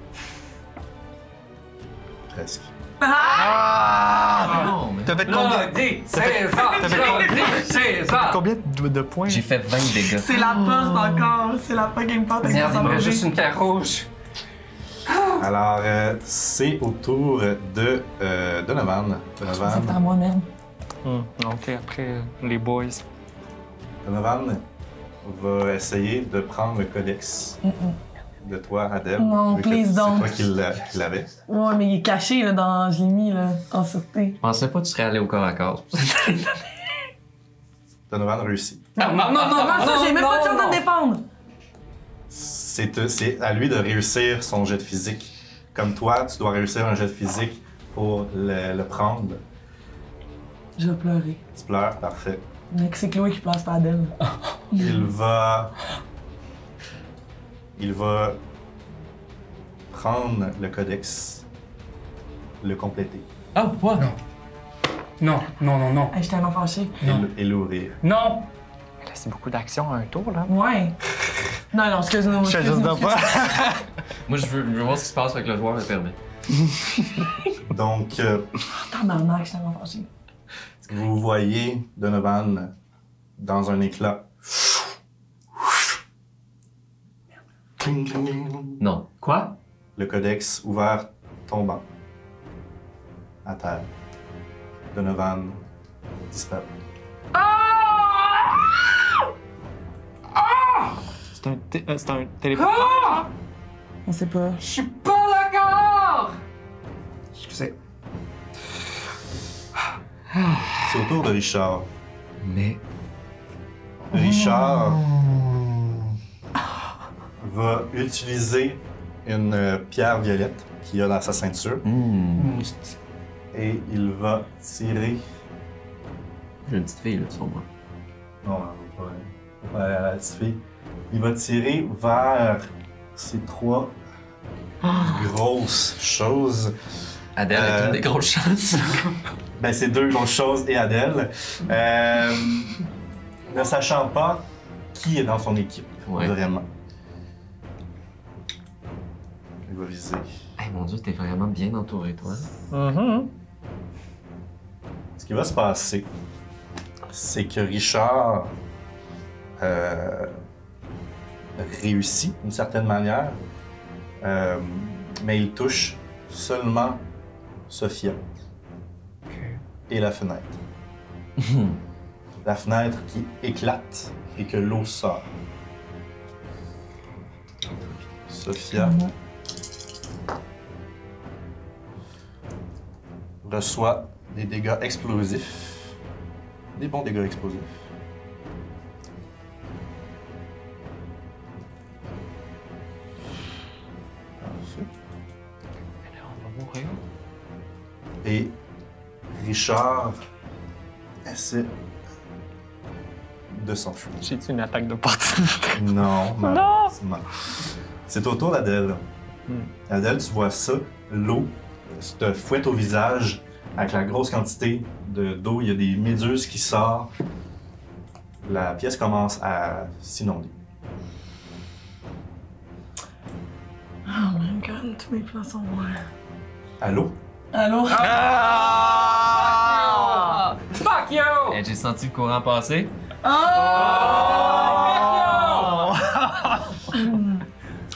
Presque. Ah! Non, mais... T'as fait combien? Dis César! Dis César! Combien de points? J'ai fait 20 dégâts. C'est la porte encore, c'est la fucking porte avec Merde, sa il me reste manger. juste une pierre rouge. Alors, c'est au tour de Donovan. C'est à moi, merde. Ok, après, les boys. Donovan va essayer de prendre le codex de toi, Adèle. Non, vu que please c'est don't. toi qui l'avais. Ouais, mais il est caché, là, dans... Je l'ai mis, là, en sûreté. Je pensais pas que tu serais allé au corps à corps. Donovan réussit. Non, non, non, non, Comment ça, j'ai même pas de chance de me défendre? C'est à lui de réussir son jet de physique. Comme toi, tu dois réussir un jet de physique pour le prendre. Je vais pleurer. Tu pleures, parfait. Mais c'est Chloé qui place pas d'elle. Il va prendre le codex, le compléter Oh, quoi? Non. Non. Je suis tellement fâchée. et l'ouvrir. Non! Là, c'est beaucoup d'action à un tour, là. Ouais. Non, excuse-nous. Je fais juste de pas. Moi, je veux voir ce qui se passe avec le joueur me permet. Donc, Tabarnak, je suis tellement fâchée. vous voyez Donovan dans un éclat. Cling, cling, cling. Non. Quoi? Le codex ouvert tombant à terre. Donovan disparaît. C'est un téléport. On sait pas. Je suis pas d'accord! Excusez. C'est au tour de Richard. Mais. Richard va utiliser une pierre violette qu'il a dans sa ceinture et il va tirer. J'ai une petite fille, là, sur moi. Non, pas la petite fille. Il va tirer vers ces trois grosses choses. Adèle est une des grosses chances. Ben, c'est deux grosses choses et Adèle. Ne sachant pas qui est dans son équipe, Ouais. vraiment. Il va viser. Hey, mon Dieu, t'es vraiment bien entouré, toi. Ce qui va se passer, c'est que Richard réussit d'une certaine manière, mais il touche seulement Sophia et la fenêtre. La fenêtre qui éclate et que l'eau sort. Sophia reçoit des dégâts explosifs. Des bons dégâts explosifs. Parfait. On va mourir. Et Richard essaie de s'enfuir. J'ai-tu une attaque d'opportunité? Non, malheureusement. C'est au tour d'Adèle. Adèle, tu vois ça, l'eau te fouette au visage avec la grosse quantité d'eau. Il y a des méduses qui sortent. La pièce commence à s'inonder. Oh my god, tous mes plans sont noirs. Allô? Allô? Fuck you! Hey, j'ai senti le courant passer.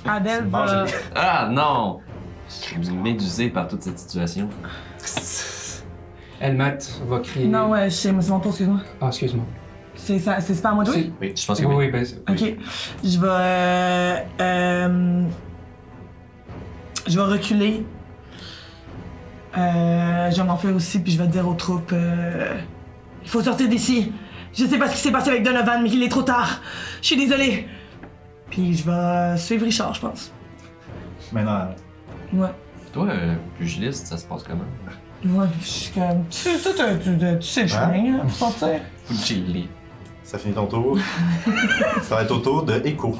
Adèle Bon, va... j'ai- Ah non! Je suis médusé par toute cette situation. Elmat va crier. Non, ouais, c'est mon tour, excuse-moi. Ah, excuse-moi. C'est pas à moi de jouer? Oui. Je pense que Oui, oui. oui, ben. Ok. Je vais reculer. Je vais m'enfuir aussi, puis je vais dire aux troupes il faut sortir d'ici. Je sais pas ce qui s'est passé avec Donovan, mais il est trop tard. Je suis désolée. Puis je vais suivre Richard, je pense. Maintenant, Ouais. Toi, pugiliste, ça se passe comment? Ouais, je suis comme. Tu sais le chemin pour sortir. Chili. ça finit ton tour. Ça va être au tour de Echo.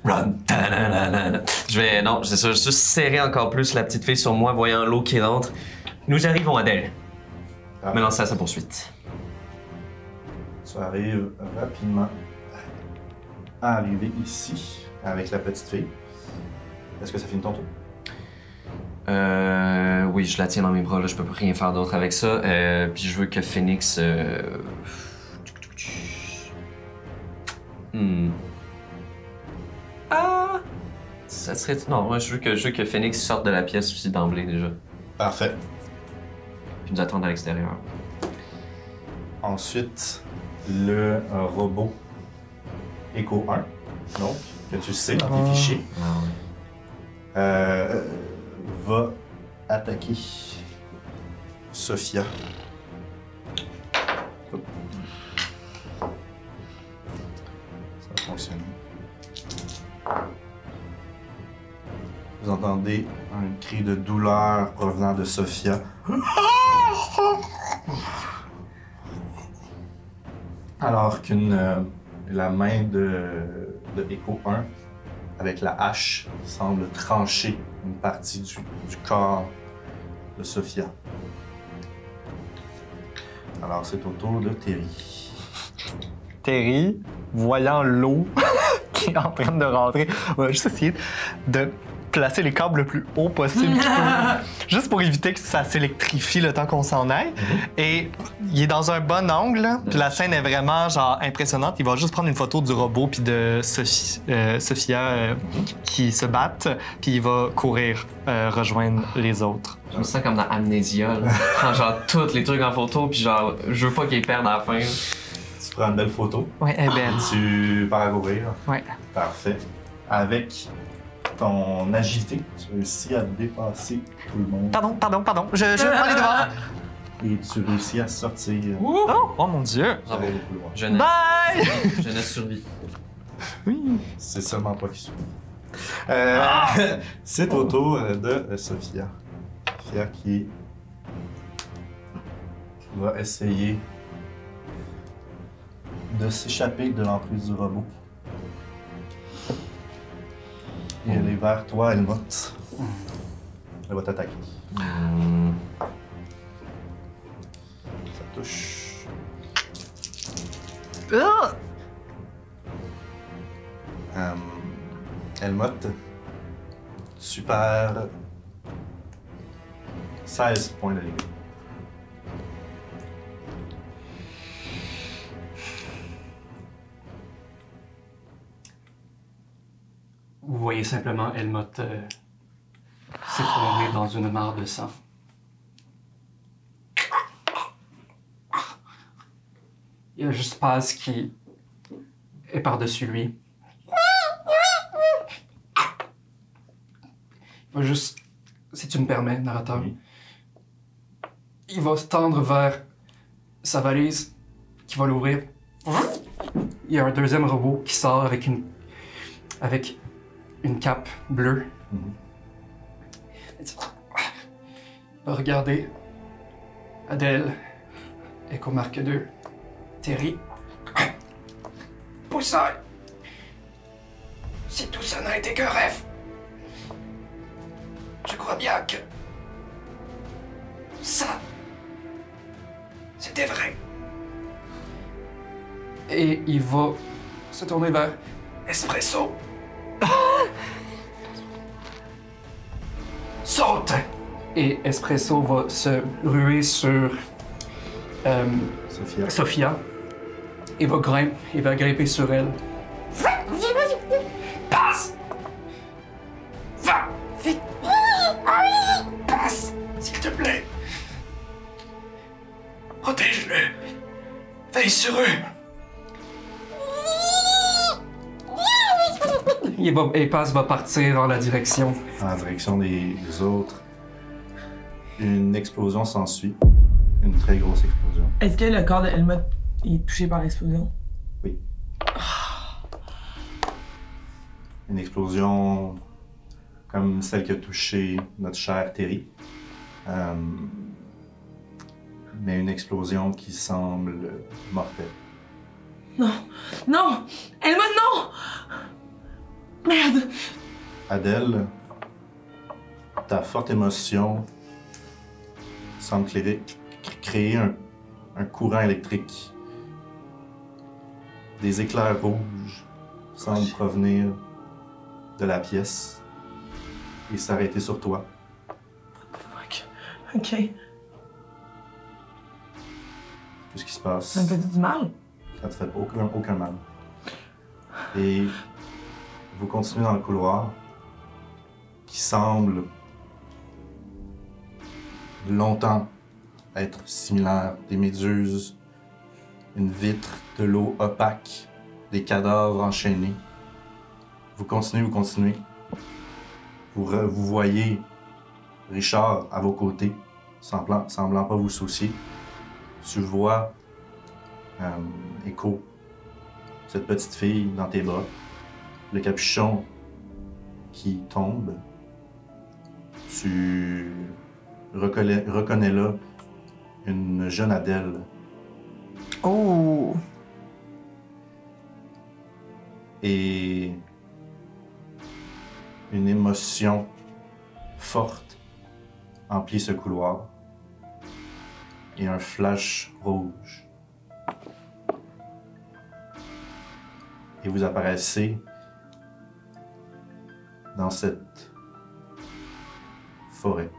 Run. Ta-da-da-da-da. Je vais. Non, c'est ça. Je vais juste serrer encore plus la petite fille sur moi, voyant l'eau qui rentre. Nous arrivons, Adèle. Ah. Me lancer à sa poursuite. Tu arrives rapidement à arriver ici avec la petite fille. Est-ce que ça finit ton tour? Oui, je la tiens dans mes bras, là, je peux rien faire d'autre avec ça. Puis je veux que Phoenix. Ah! Ça serait. Non, moi, je veux que Phoenix sorte de la pièce aussi d'emblée déjà. Parfait. Puis nous attendre à l'extérieur. Ensuite, le robot Echo 1, donc, que tu sais dans tes fichiers, Ah ouais. va attaquer Sophia. Hop. Ça va fonctionner. Vous entendez un cri de douleur provenant de Sophia. Alors la main de Echo 1, avec la hache, semble trancher une partie du corps de Sophia. Alors, c'est au tour de Terry. Terry, voyant l'eau qui est en train de rentrer, va juste essayer de placer les câbles le plus haut possible qu'il peut, juste pour éviter que ça s'électrifie le temps qu'on s'en aille. Et il est dans un bon angle, là, puis la scène est vraiment genre impressionnante. Il va juste prendre une photo du robot puis de Sophia qui se battent, puis il va courir rejoindre les autres. Je me sens comme dans Amnesia, là. Je prends genre tous les trucs en photo, puis genre, je veux pas qu'ils perdent à la fin. Tu prends une belle photo. Ouais, elle est belle. Tu pars à courir. Ouais. Parfait. Avec ton agilité, tu réussis à dépasser tout le monde. Pardon. Je prends les devants. Et tu réussis à sortir Oh mon Dieu. Bravo. avec le couloir. Jeunesse. Bye! Jeunesse survie. Oui. C'est seulement pas qui survit. C'est au tour de Sophia. Sophia qui va essayer de s'échapper de l'emprise du robot. Et elle est vers toi, Helmut. Elle va t'attaquer. Ça touche. Helmut, tu perds 16 points de dégâts. Vous voyez simplement Helmut s'effondrer dans une mare de sang. Il y a juste Paz qui est par-dessus lui. Il va juste, si tu me permets, narrateur, Oui. il va se tendre vers sa valise, qui va l'ouvrir. Il y a un deuxième robot qui sort avec une cape bleue. Il va regarder Adèle, Echo Mark 2, Terry. Poussaille! Si tout ça n'a été qu'un rêve, je crois bien que ça, c'était vrai. Et il va se tourner vers Espresso. Saute! Et Espresso va se ruer sur Sophia. Sophia. Il va grimper sur elle. Passe! Va! Vite! Passe! S'il te plaît! Protège-le! Veille sur eux! Et Paz va partir dans la direction. En direction des autres. Une explosion s'ensuit. Une très grosse explosion. Est-ce que le corps de Helmut est touché par l'explosion? Oui. Une explosion comme celle qui a touché notre cher Terry. Mais une explosion qui semble mortelle. Non! Non! Helmut, non! Merde! Adèle, ta forte émotion semble créer un courant électrique. Des éclairs rouges semblent provenir de la pièce et s'arrêter sur toi. Fuck. Ok. Tout ce qui se passe, Ça me fait du mal? ça te fait aucun mal. Et vous continuez dans le couloir qui semble longtemps être similaire. Des méduses, une vitre, de l'eau opaque, des cadavres enchaînés. Vous continuez. Vous voyez Richard à vos côtés, semblant pas vous soucier. Tu vois Echo, cette petite fille dans tes bras, le capuchon qui tombe, Tu reconnais là une jeune Adèle. Oh! Et une émotion forte emplit ce couloir. Et un flash rouge. Et vous apparaissez dans cette forêt.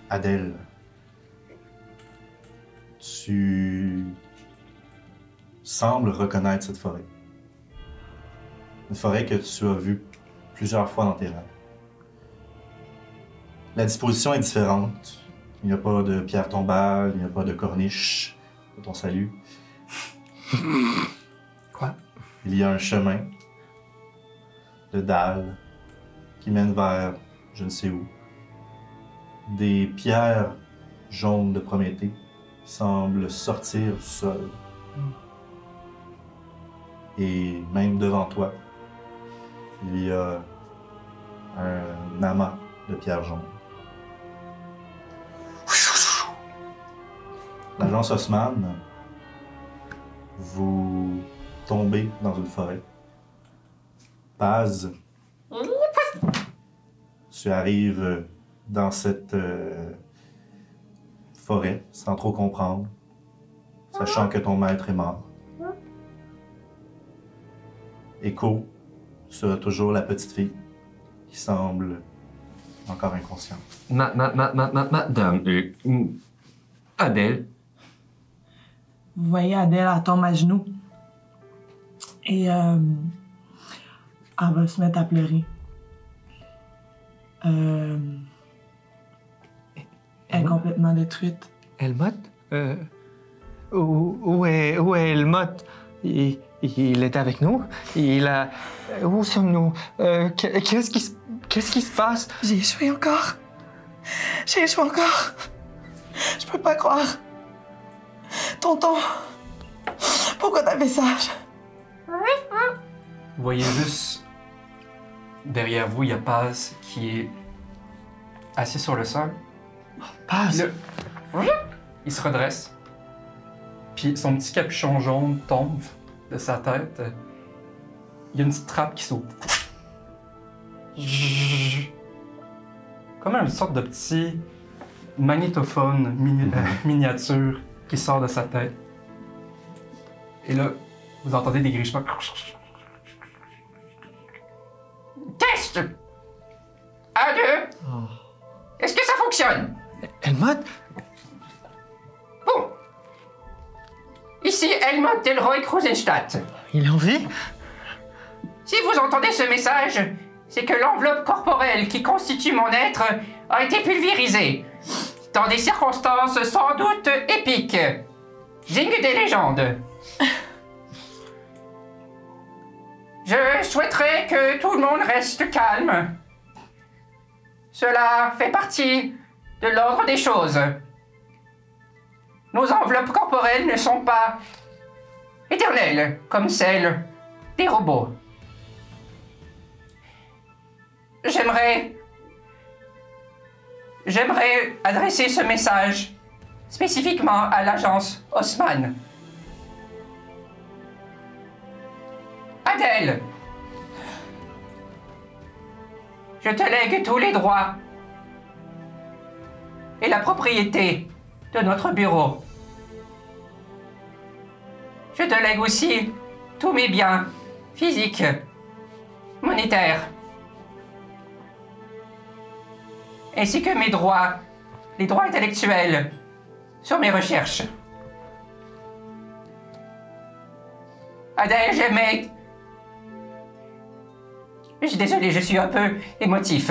Adèle, tu sembles reconnaître cette forêt. Une forêt que tu as vue plusieurs fois dans tes rêves. La disposition est différente. Il n'y a pas de pierre tombale, il n'y a pas de corniche pour ton salut. Quoi? Il y a un chemin de dalles qui mène vers je ne sais où. Des pierres jaunes de Prométhée semblent sortir du sol. Et même devant toi, il y a un amas de pierres jaunes. L'agence Haussmann, vous tombez dans une forêt. Paz, tu arrives dans cette forêt sans trop comprendre, sachant que ton maître est mort. Echo sera toujours la petite fille qui semble encore inconsciente. Madame Adèle. Vous voyez, Adèle, elle tombe à genoux. Et elle va se mettre à pleurer. Elle est complètement détruite. Elmoth? Où est Elmoth? Il est avec nous? Où sommes-nous? Qu'est-ce qui se passe? J'ai échoué encore. Je peux pas croire. Tonton, pourquoi t'as fait ça? Vous voyez juste derrière vous, il y a Paz qui est assis sur le sol. Paz! Puis là, il se redresse. Puis son petit capuchon jaune tombe de sa tête. Il y a une petite trappe qui s'ouvre. Comme une sorte de petit magnétophone miniature qui sort de sa tête. Et là, vous entendez des grichements. Test! 1, 2. Est-ce que ça fonctionne? Elmoth? Bon. Ici Helmut Delroy Krusenstadt. Il est en vie? Si vous entendez ce message, c'est que l'enveloppe corporelle qui constitue mon être a été pulvérisée. Dans des circonstances sans doute épiques. Digne des légendes. Je souhaiterais que tout le monde reste calme. Cela fait partie de l'ordre des choses. Nos enveloppes corporelles ne sont pas éternelles comme celles des robots. J'aimerais adresser ce message spécifiquement à l'agence Haussmann. Adèle, je te lègue tous les droits et la propriété de notre bureau. Je te lègue aussi tous mes biens physiques, monétaires, ainsi que mes droits, les droits intellectuels sur mes recherches. Adèle, j'aimais... Je suis désolé, je suis un peu émotif.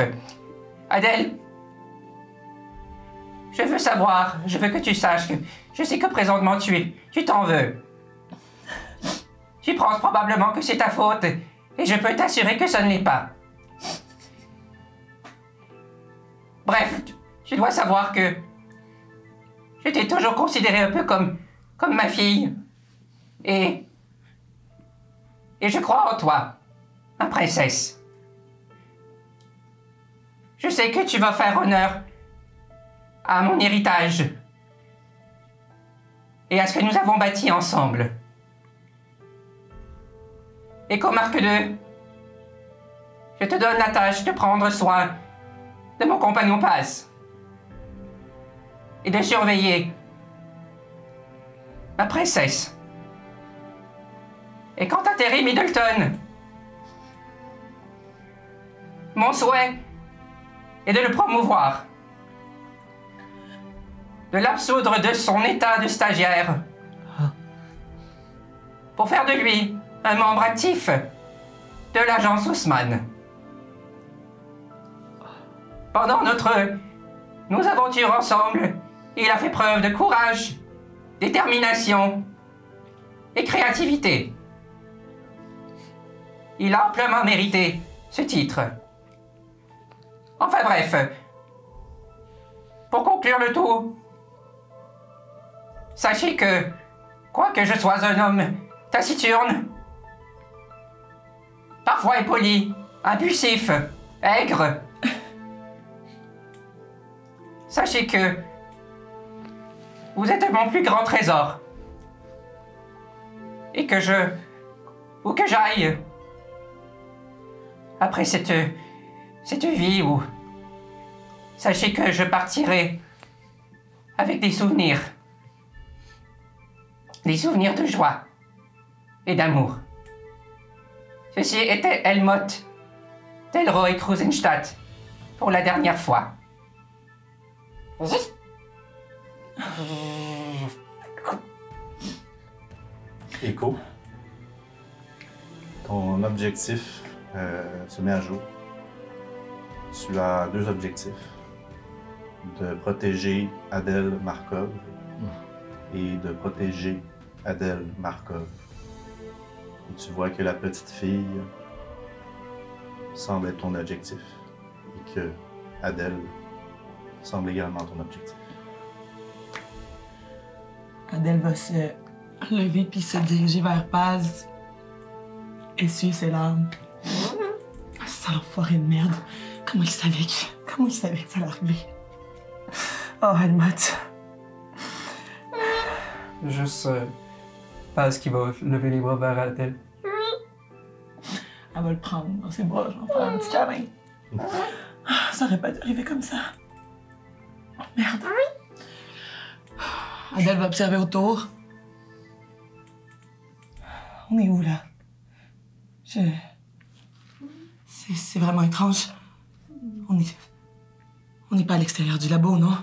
Adèle, je veux savoir, je veux que tu saches que je sais que présentement tu t'en veux. Tu penses probablement que c'est ta faute et je peux t'assurer que ça ne l'est pas. Bref, tu dois savoir que je t'ai toujours considéré un peu comme ma fille. Et je crois en toi, ma princesse. sais que tu vas faire honneur à mon héritage et à ce que nous avons bâti ensemble. Et qu'au marque 2, je te donne la tâche de prendre soin de mon compagnon Paz et de surveiller ma princesse. Et quant à Terry Middleton, mon souhait est de le promouvoir, de l'absoudre de son état de stagiaire, pour faire de lui un membre actif de l'agence Haussmann. Pendant nos aventures ensemble, il a fait preuve de courage, détermination et créativité. Il a amplement mérité ce titre. Enfin bref, pour conclure le tout, sachez que, quoique je sois un homme taciturne, parfois impoli, impulsif, aigre, sachez que vous êtes mon plus grand trésor. Et que où que j'aille, après cette vie où, sachez que je partirai avec des souvenirs de joie et d'amour. Ceci était Helmut Delroy Krusenstadt pour la dernière fois. Echo, ton objectif se met à jour. Tu as 2 objectifs. De protéger Adèle Markov et de protéger Adèle Markov. Et tu vois que la petite fille semble être ton objectif et que Adèle semble également ton objectif. Adèle va se lever puis se diriger vers Paz, essuyer ses larmes. Sale enfoiré de merde. Comment il savait que ça allait arriver? Oh, Helmut. Juste Paz qui va lever les bras vers Adèle. Elle va le prendre dans ses bras, je vais en faire un petit câlin. Ça aurait pas dû arriver comme ça. Oh, merde. Adèle va observer autour. On est où, là? C'est vraiment étrange. On n'est pas à l'extérieur du labo, non?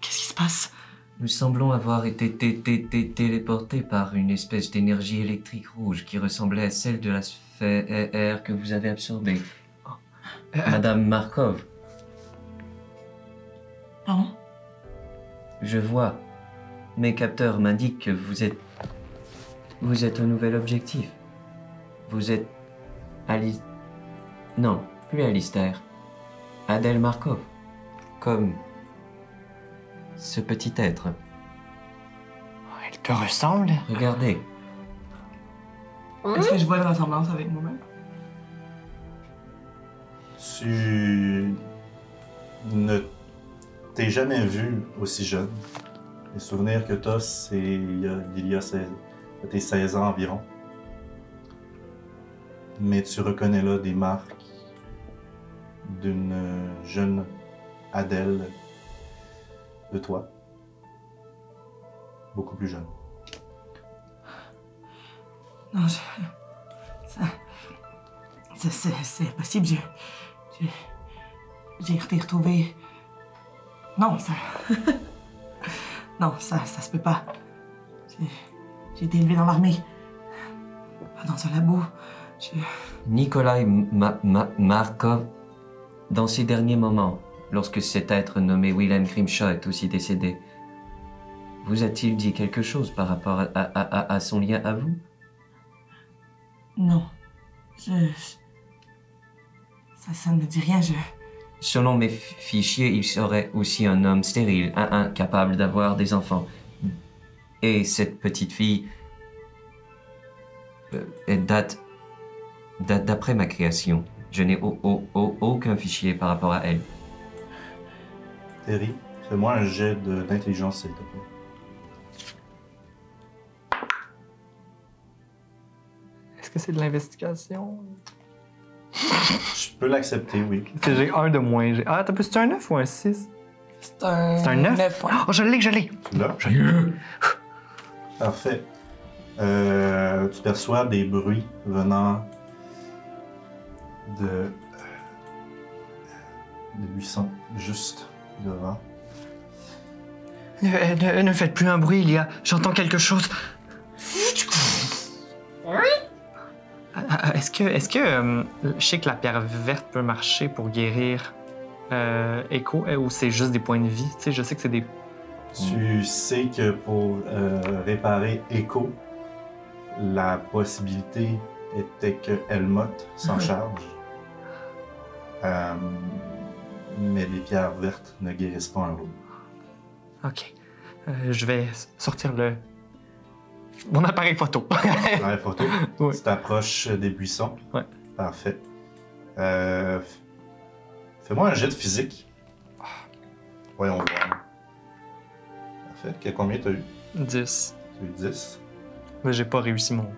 Qu'est-ce qui se passe? Nous semblons avoir été téléportés par une espèce d'énergie électrique rouge qui ressemblait à celle de la sphère que vous avez absorbée. Madame Markov. Pardon? Je vois. Mes capteurs m'indiquent que vous êtes un nouvel objectif. Vous êtes Non, plus Alistair. Adèle Markov. Comme ce petit être. Elle te ressemble? Regardez. Est-ce que je vois une ressemblance avec moi-même? Tu ne t'es jamais vu aussi jeune. Les souvenirs que tu as, c'est il y a tes 16 ans environ. Mais tu reconnais là des marques d'une jeune Adèle de toi. Beaucoup plus jeune. Non, c'est impossible. J'ai été retrouvé. Non, ça. Non, ça se peut pas. J'ai été élevé dans l'armée. Pas dans un labo. Nikolai Markov, dans ces derniers moments, lorsque cet être nommé Wilhelm Grimshaw est aussi décédé, vous a-t-il dit quelque chose par rapport à son lien à vous? Non. Ça ne me dit rien, Selon mes fichiers, il serait aussi un homme stérile, incapable d'avoir des enfants. Et cette petite fille date d'après ma création. Je n'ai aucun fichier par rapport à elle. Terry, fais-moi un jet d'intelligence, s'il te plaît. Est-ce que c'est de l'investigation? Je peux l'accepter, oui. J'ai un de moins. Ah, t'as plus un 9 ou un 6? C'est un... C'est un 9? ouais. Oh, je l'ai! Là? Parfait. Tu perçois des bruits venant des buissons juste devant. Ne faites plus un bruit, Ilia. J'entends quelque chose. Est-ce que je sais que la pierre verte peut marcher pour guérir Echo ou c'est juste des points de vie? Tu sais, je sais que c'est des... Tu sais que pour réparer Echo, la possibilité était que Helmut s'en charge. Mais les pierres vertes ne guérissent pas un loup. OK. Je vais sortir mon appareil photo. Dans la photo, Oui. tu t'approches des buissons. Ouais. Parfait. Fais-moi un jet de physique. Voyons voir. Parfait. Combien t'as eu? 10. Tu as eu 10. Mais j'ai pas réussi mon...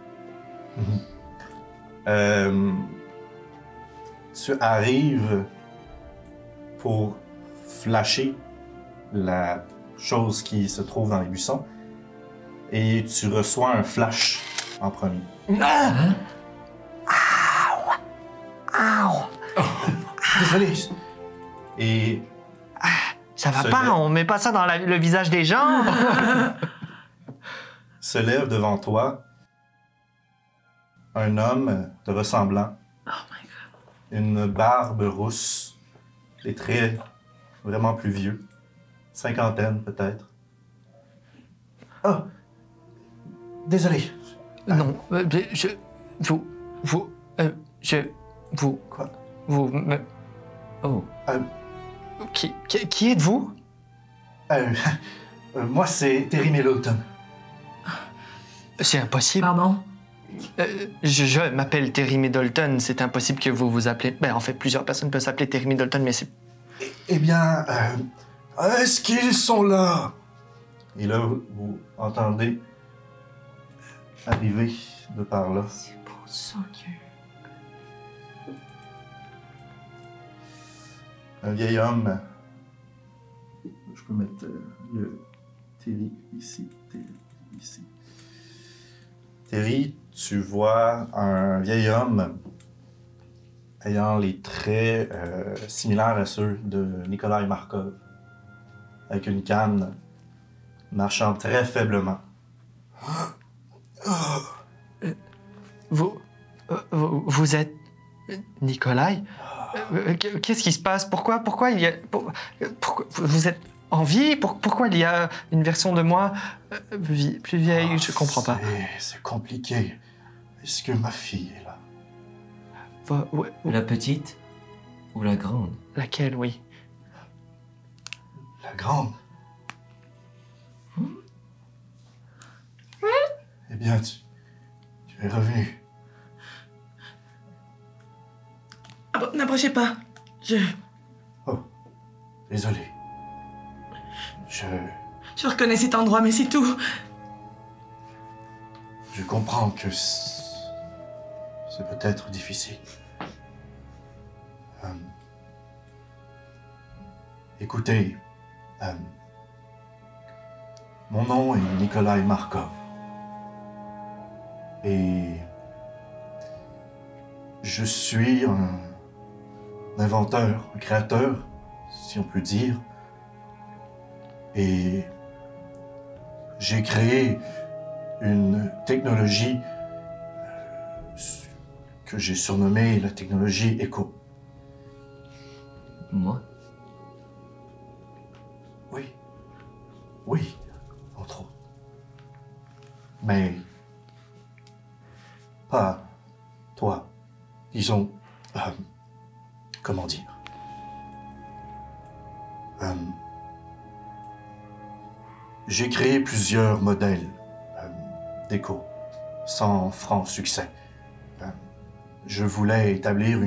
Tu arrives pour flasher la chose qui se trouve dans les buissons et tu reçois un flash en premier. Désolé. Et Ça va Se pas, lève. on met pas ça dans le visage des gens. se lève devant toi un homme te ressemblant. Une barbe rousse, des traits vraiment plus vieux. Cinquantaine, peut-être. Oh! Désolé. Non, vous, Quoi? vous, me- Oh, qui êtes-vous? Moi, c'est Terry Middleton. C'est impossible. Pardon? Je m'appelle Terry Middleton, c'est impossible que vous vous appelez... Ben, en fait, plusieurs personnes peuvent s'appeler Terry Middleton, mais c'est... Eh bien, est-ce qu'ils sont là? Et là, vous entendez arriver de par là. C'est pour ça que... Un vieil homme. Je peux mettre le Terry ici. Terry, tu vois un vieil homme ayant les traits similaires à ceux de Nikolai Markov, avec une canne marchant très faiblement. Vous êtes... Nikolai? Qu'est-ce qui se passe? Pourquoi il y a... pourquoi vous êtes en vie? Pourquoi il y a une version de moi plus vieille? Je comprends pas. C'est compliqué. Est-ce que ma fille est là? la petite ou la grande? Laquelle, oui. La grande? Eh bien, tu es revenu. N'approchez pas. Désolé. Je reconnais cet endroit, mais c'est tout. Je comprends que c'est peut-être difficile. Écoutez, mon nom est Nikolai Markov. Et je suis un inventeur, un créateur, si on peut dire. Et j'ai créé une technologie que j'ai surnommée la technologie Echo. Moi? Oui, entre autres. Mais pas toi. Disons, comment dire? J'ai créé plusieurs modèles d'Echo, sans franc succès. Je voulais établir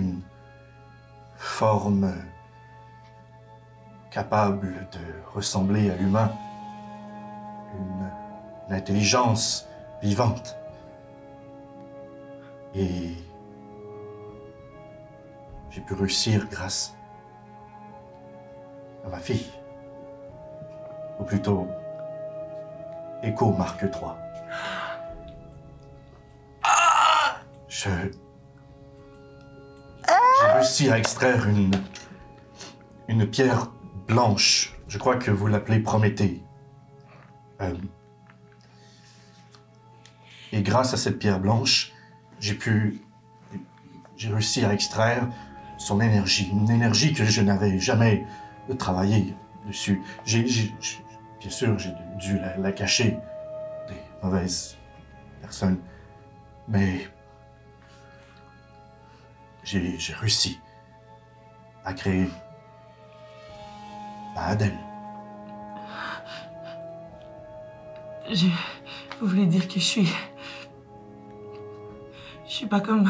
forme capable de ressembler à l'humain, une intelligence vivante. Et j'ai pu réussir grâce à ma fille. Ou plutôt, Echo Mark III. J'ai réussi à extraire une pierre blanche. Je crois que vous l'appelez Prométhée. Et grâce à cette pierre blanche, j'ai réussi à extraire son énergie. Une énergie que je n'avais jamais travaillé dessus. Bien sûr, j'ai dû la cacher des mauvaises personnes. Mais j'ai réussi à créer Adèle. Vous voulez dire que je suis pas comme...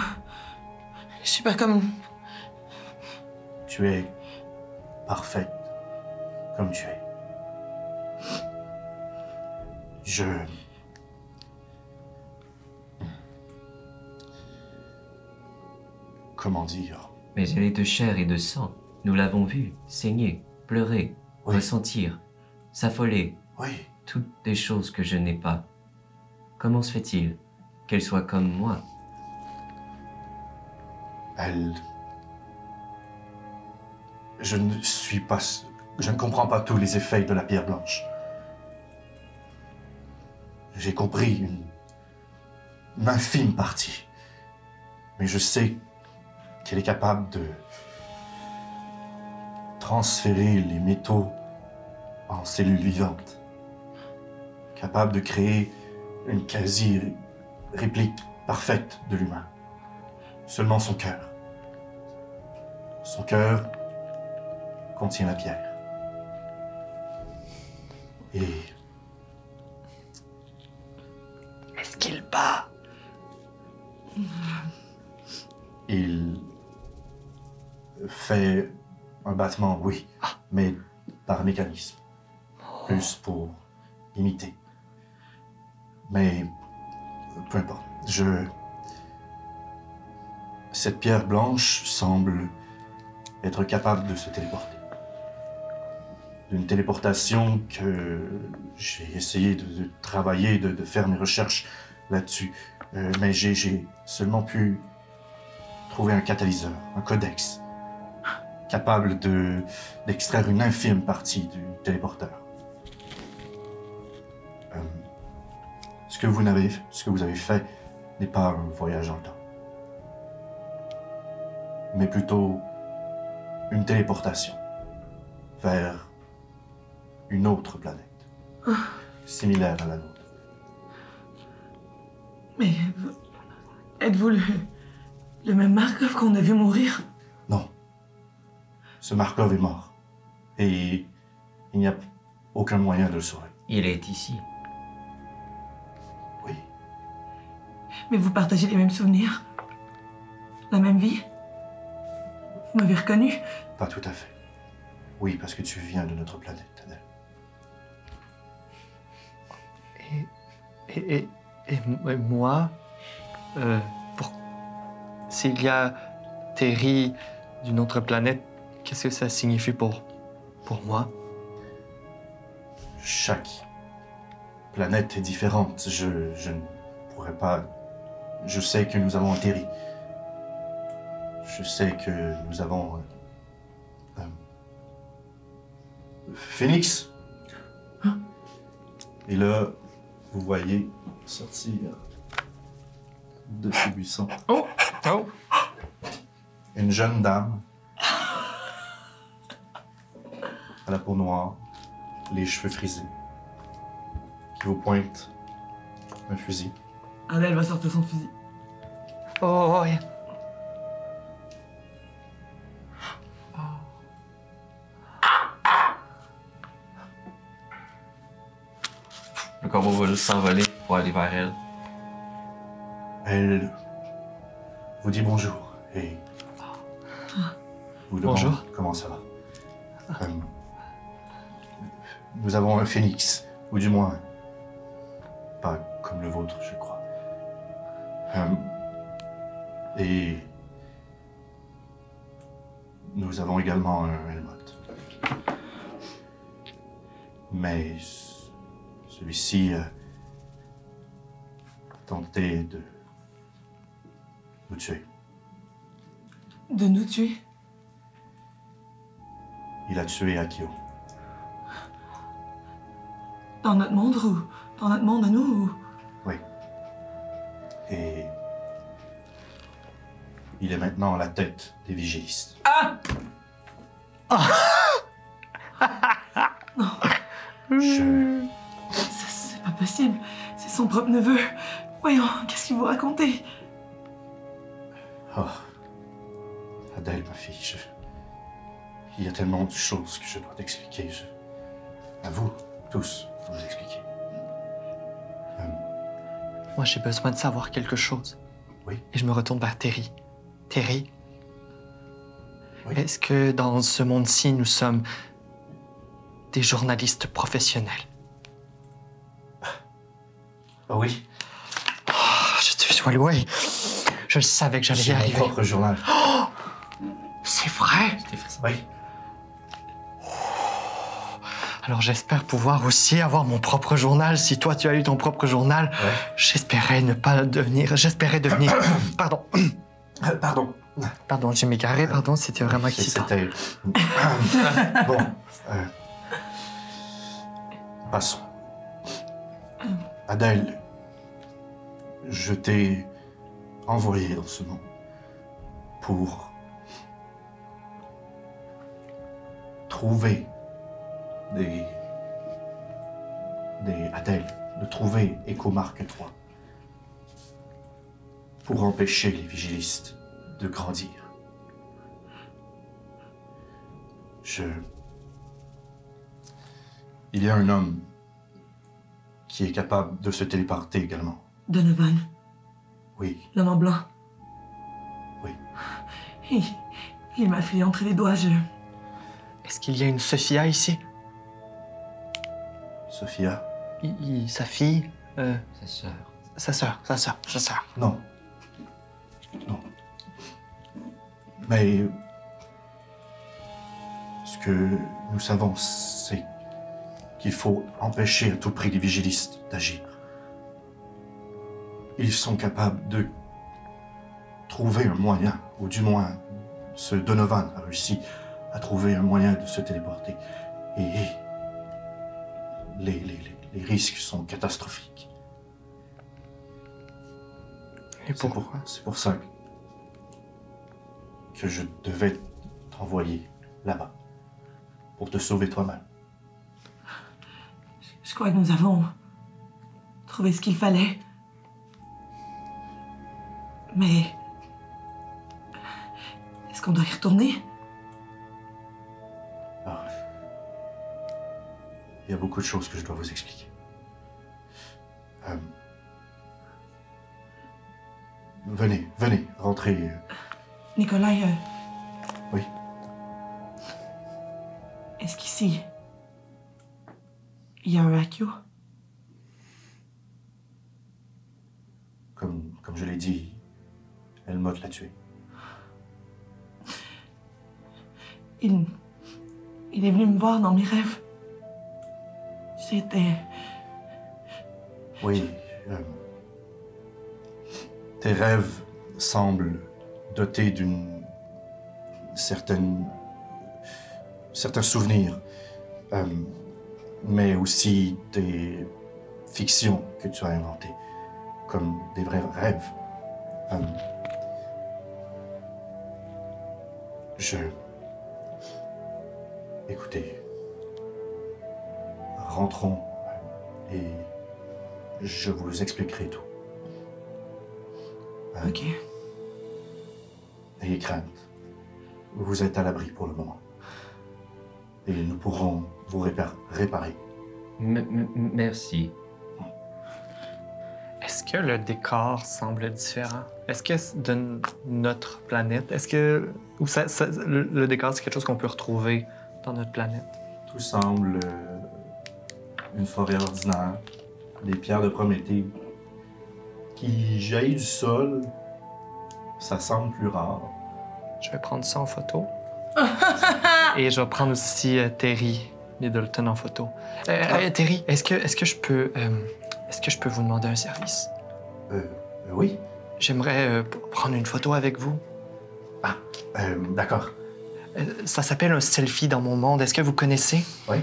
Je suis pas comme... Tu es parfaite comme tu es. Comment dire? Mais elle est de chair et de sang. Nous l'avons vue, saigner, pleurer, Oui. ressentir, s'affoler. Oui, Toutes des choses que je n'ai pas. Comment se fait-il qu'elle soit comme moi? Je ne comprends pas tous les effets de la pierre blanche. J'ai compris une infime partie. Mais je sais qu'elle est capable de transférer les métaux en cellules vivantes. Capable de créer une quasi-réplique parfaite de l'humain. Seulement son cœur. Son cœur contient la pierre. Et Est-ce qu'il bat? il fait un battement, oui, mais par mécanisme. Plus pour imiter. Mais peu importe. Cette pierre blanche semble être capable de se téléporter. D'une téléportation que j'ai essayé de travailler, de faire mes recherches là-dessus. Mais j'ai seulement pu trouver un catalyseur, un codex, capable d'extraire une infime partie du téléporteur. Ce que vous avez fait n'est pas un voyage dans le temps, mais plutôt une téléportation vers une autre planète, similaire à la nôtre. Mais êtes-vous le même Markov qu'on a vu mourir? Non. Ce Markov est mort. Et il n'y a aucun moyen de le sauver. Il est ici. Oui. Mais vous partagez les mêmes souvenirs? La même vie? Vous m'avez reconnu? Pas tout à fait. Oui, parce que tu viens de notre planète, Adèle. Et moi, s'il y a Terry d'une autre planète, qu'est-ce que ça signifie pour moi? Chaque planète est différente. Je ne pourrais pas... Je sais que nous avons un Terry. Je sais que nous avons... Phoenix. Et là, vous voyez sortir de ces buissons Oh! une jeune dame à la peau noire, les cheveux frisés, qui vous pointe un fusil. Adèle va sortir son fusil. Oh, yeah. Le corbeau va juste s'envoler pour aller vers elle. Elle vous dit bonjour et vous demande Bonjour. comment ça va. Nous avons un phénix, ou du moins, pas comme le vôtre, je crois. Et nous avons également un Helmut. Mais celui-ci a tenté de nous tuer. De nous tuer? Il a tué Akio. Dans notre monde ou dans notre monde à nous? Ou... Oui. Et il est maintenant à la tête des vigilistes. Ah! Non, Je... c'est pas possible. C'est son propre neveu. Voyons, qu'est-ce qu'il vous racontait? Oh. Adèle, ma fille, il y a tellement de choses que je dois t'expliquer. À vous, tous, vous expliquer. Moi, j'ai besoin de savoir quelque chose. Oui. Et je me retourne vers Terry. Terry, Oui. est-ce que dans ce monde-ci, nous sommes des journalistes professionnels? Ah oui, Je suis loin. Je savais que j'allais y j'ai mon arriver. propre journal. C'est vrai? Oui. Alors j'espère pouvoir aussi avoir mon propre journal. Si toi tu as eu ton propre journal, Ouais. j'espérais ne pas devenir... J'espérais devenir... Pardon. Pardon. Pardon, j'ai m'égaré, pardon, c'était vraiment excitant. C'était... Bon. Passons. Adèle, je t'ai envoyé dans ce monde pour trouver des Adèle, de trouver Echo-Mark 3 pour empêcher les vigilistes de grandir. Il y a un homme qui est capable de se téléporter également. Donovan, Oui, l'homme en blanc. oui. Il m'a filé entre les doigts, Est-ce qu'il y a une Sophia ici? Sophia? Sa fille? Sa sœur. Sa sœur. Non. Non. Mais ce que nous savons, c'est qu'il faut empêcher à tout prix les vigilistes d'agir. Ils sont capables de trouver un moyen, ou du moins, ce Donovan a réussi à trouver un moyen de se téléporter. Et les risques sont catastrophiques. Et pourquoi? C'est pour ça que je devais t'envoyer là-bas, pour te sauver toi-même. je crois que nous avons trouvé ce qu'il fallait. Mais... est-ce qu'on doit y retourner? Ah, il y a beaucoup de choses que je dois vous expliquer. Venez, rentrez. Nikolai, Oui. est-ce qu'ici, il y a un Akio? Comme je l'ai dit, Helmut l'a tué. Il est venu me voir dans mes rêves. J'étais... Oui. Tes rêves semblent dotés d'une certains souvenirs, mais aussi des fictions que tu as inventées, comme des vrais rêves. Écoutez, rentrons et je vous expliquerai tout. Ok. N'ayez crainte. Vous êtes à l'abri pour le moment. Et nous pourrons vous réparer. Merci. Est-ce que le décor semble différent? Est-ce que de notre planète, est-ce que ou le décor, c'est quelque chose qu'on peut retrouver dans notre planète? Tout semble une forêt ordinaire, des pierres de Prométhée qui jaillit du sol. Ça semble plus rare. Je vais prendre ça en photo. Et je vais prendre aussi Terry Middleton en photo. Terry, est-ce que je peux vous demander un service? Oui. J'aimerais prendre une photo avec vous. Ah, d'accord. Ça s'appelle un selfie dans mon monde. Est-ce que vous connaissez? Oui.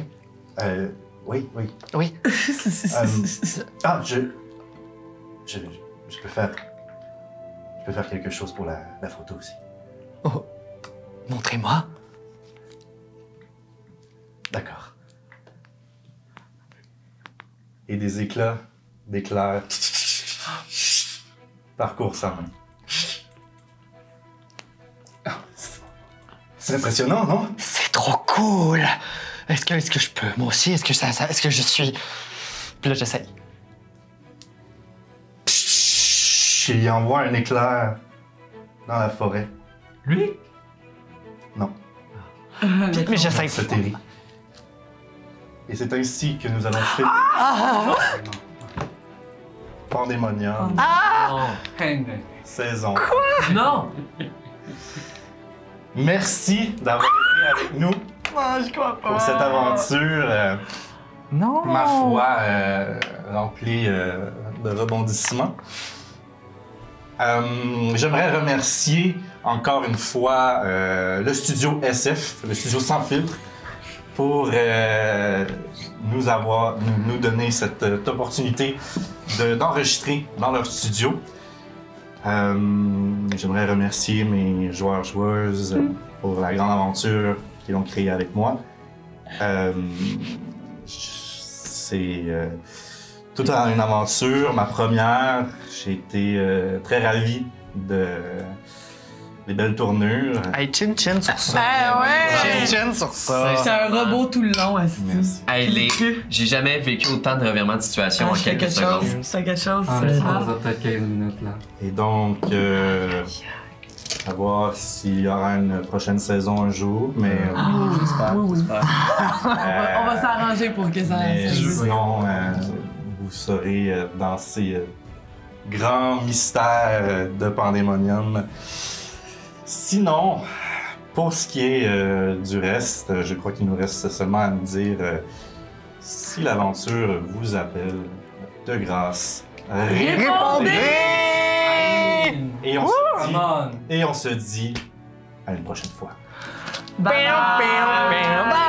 Oui. Oui. Je peux faire quelque chose pour la photo aussi. Oh, montrez-moi. D'accord. Et des éclats d'éclairs parcourent sa main. C'est impressionnant, non? C'est trop cool. Est-ce que je peux, moi aussi? Est-ce que je suis... Puis là, j'essaye. Il y envoie un éclair dans la forêt. Lui? Non, Mais j'essaye. c'est Terry. Et c'est ainsi que nous allons faire Pandémonium, saison. Non! Merci d'avoir été avec nous Je crois pas. pour cette aventure, Non. ma foi, remplie de rebondissements. J'aimerais remercier encore une fois le studio SF, le studio Sans Filtre, pour nous donner cette opportunité d'enregistrer dans leur studio. J'aimerais remercier mes joueurs-joueuses pour la grande aventure qu'ils ont créée avec moi. C'est toute une aventure, ma première. J'ai été très ravi des belles tournures. Hey, chin-chin sur ça. Ah ouais! Chin-chin sur ça. C'est un robot tout le long, asti. Merci. Hey, j'ai jamais vécu autant de revirements de situation en C'est quelques secondes. C'est quelque chose, Ah, c'est ça ça. va peut-être 15 minutes là. Et donc, à voir s'il y aura une prochaine saison un jour, mais J'espère. Oui. On va s'arranger pour que ça... mais ça existe. sinon, vous serez dans ces grands mystères de Pandémonium. Sinon, pour ce qui est du reste, je crois qu'il nous reste seulement à me dire si l'aventure vous appelle, de grâce, répondez! Et on se dit à une prochaine fois. Bye. Bam, bam, bam.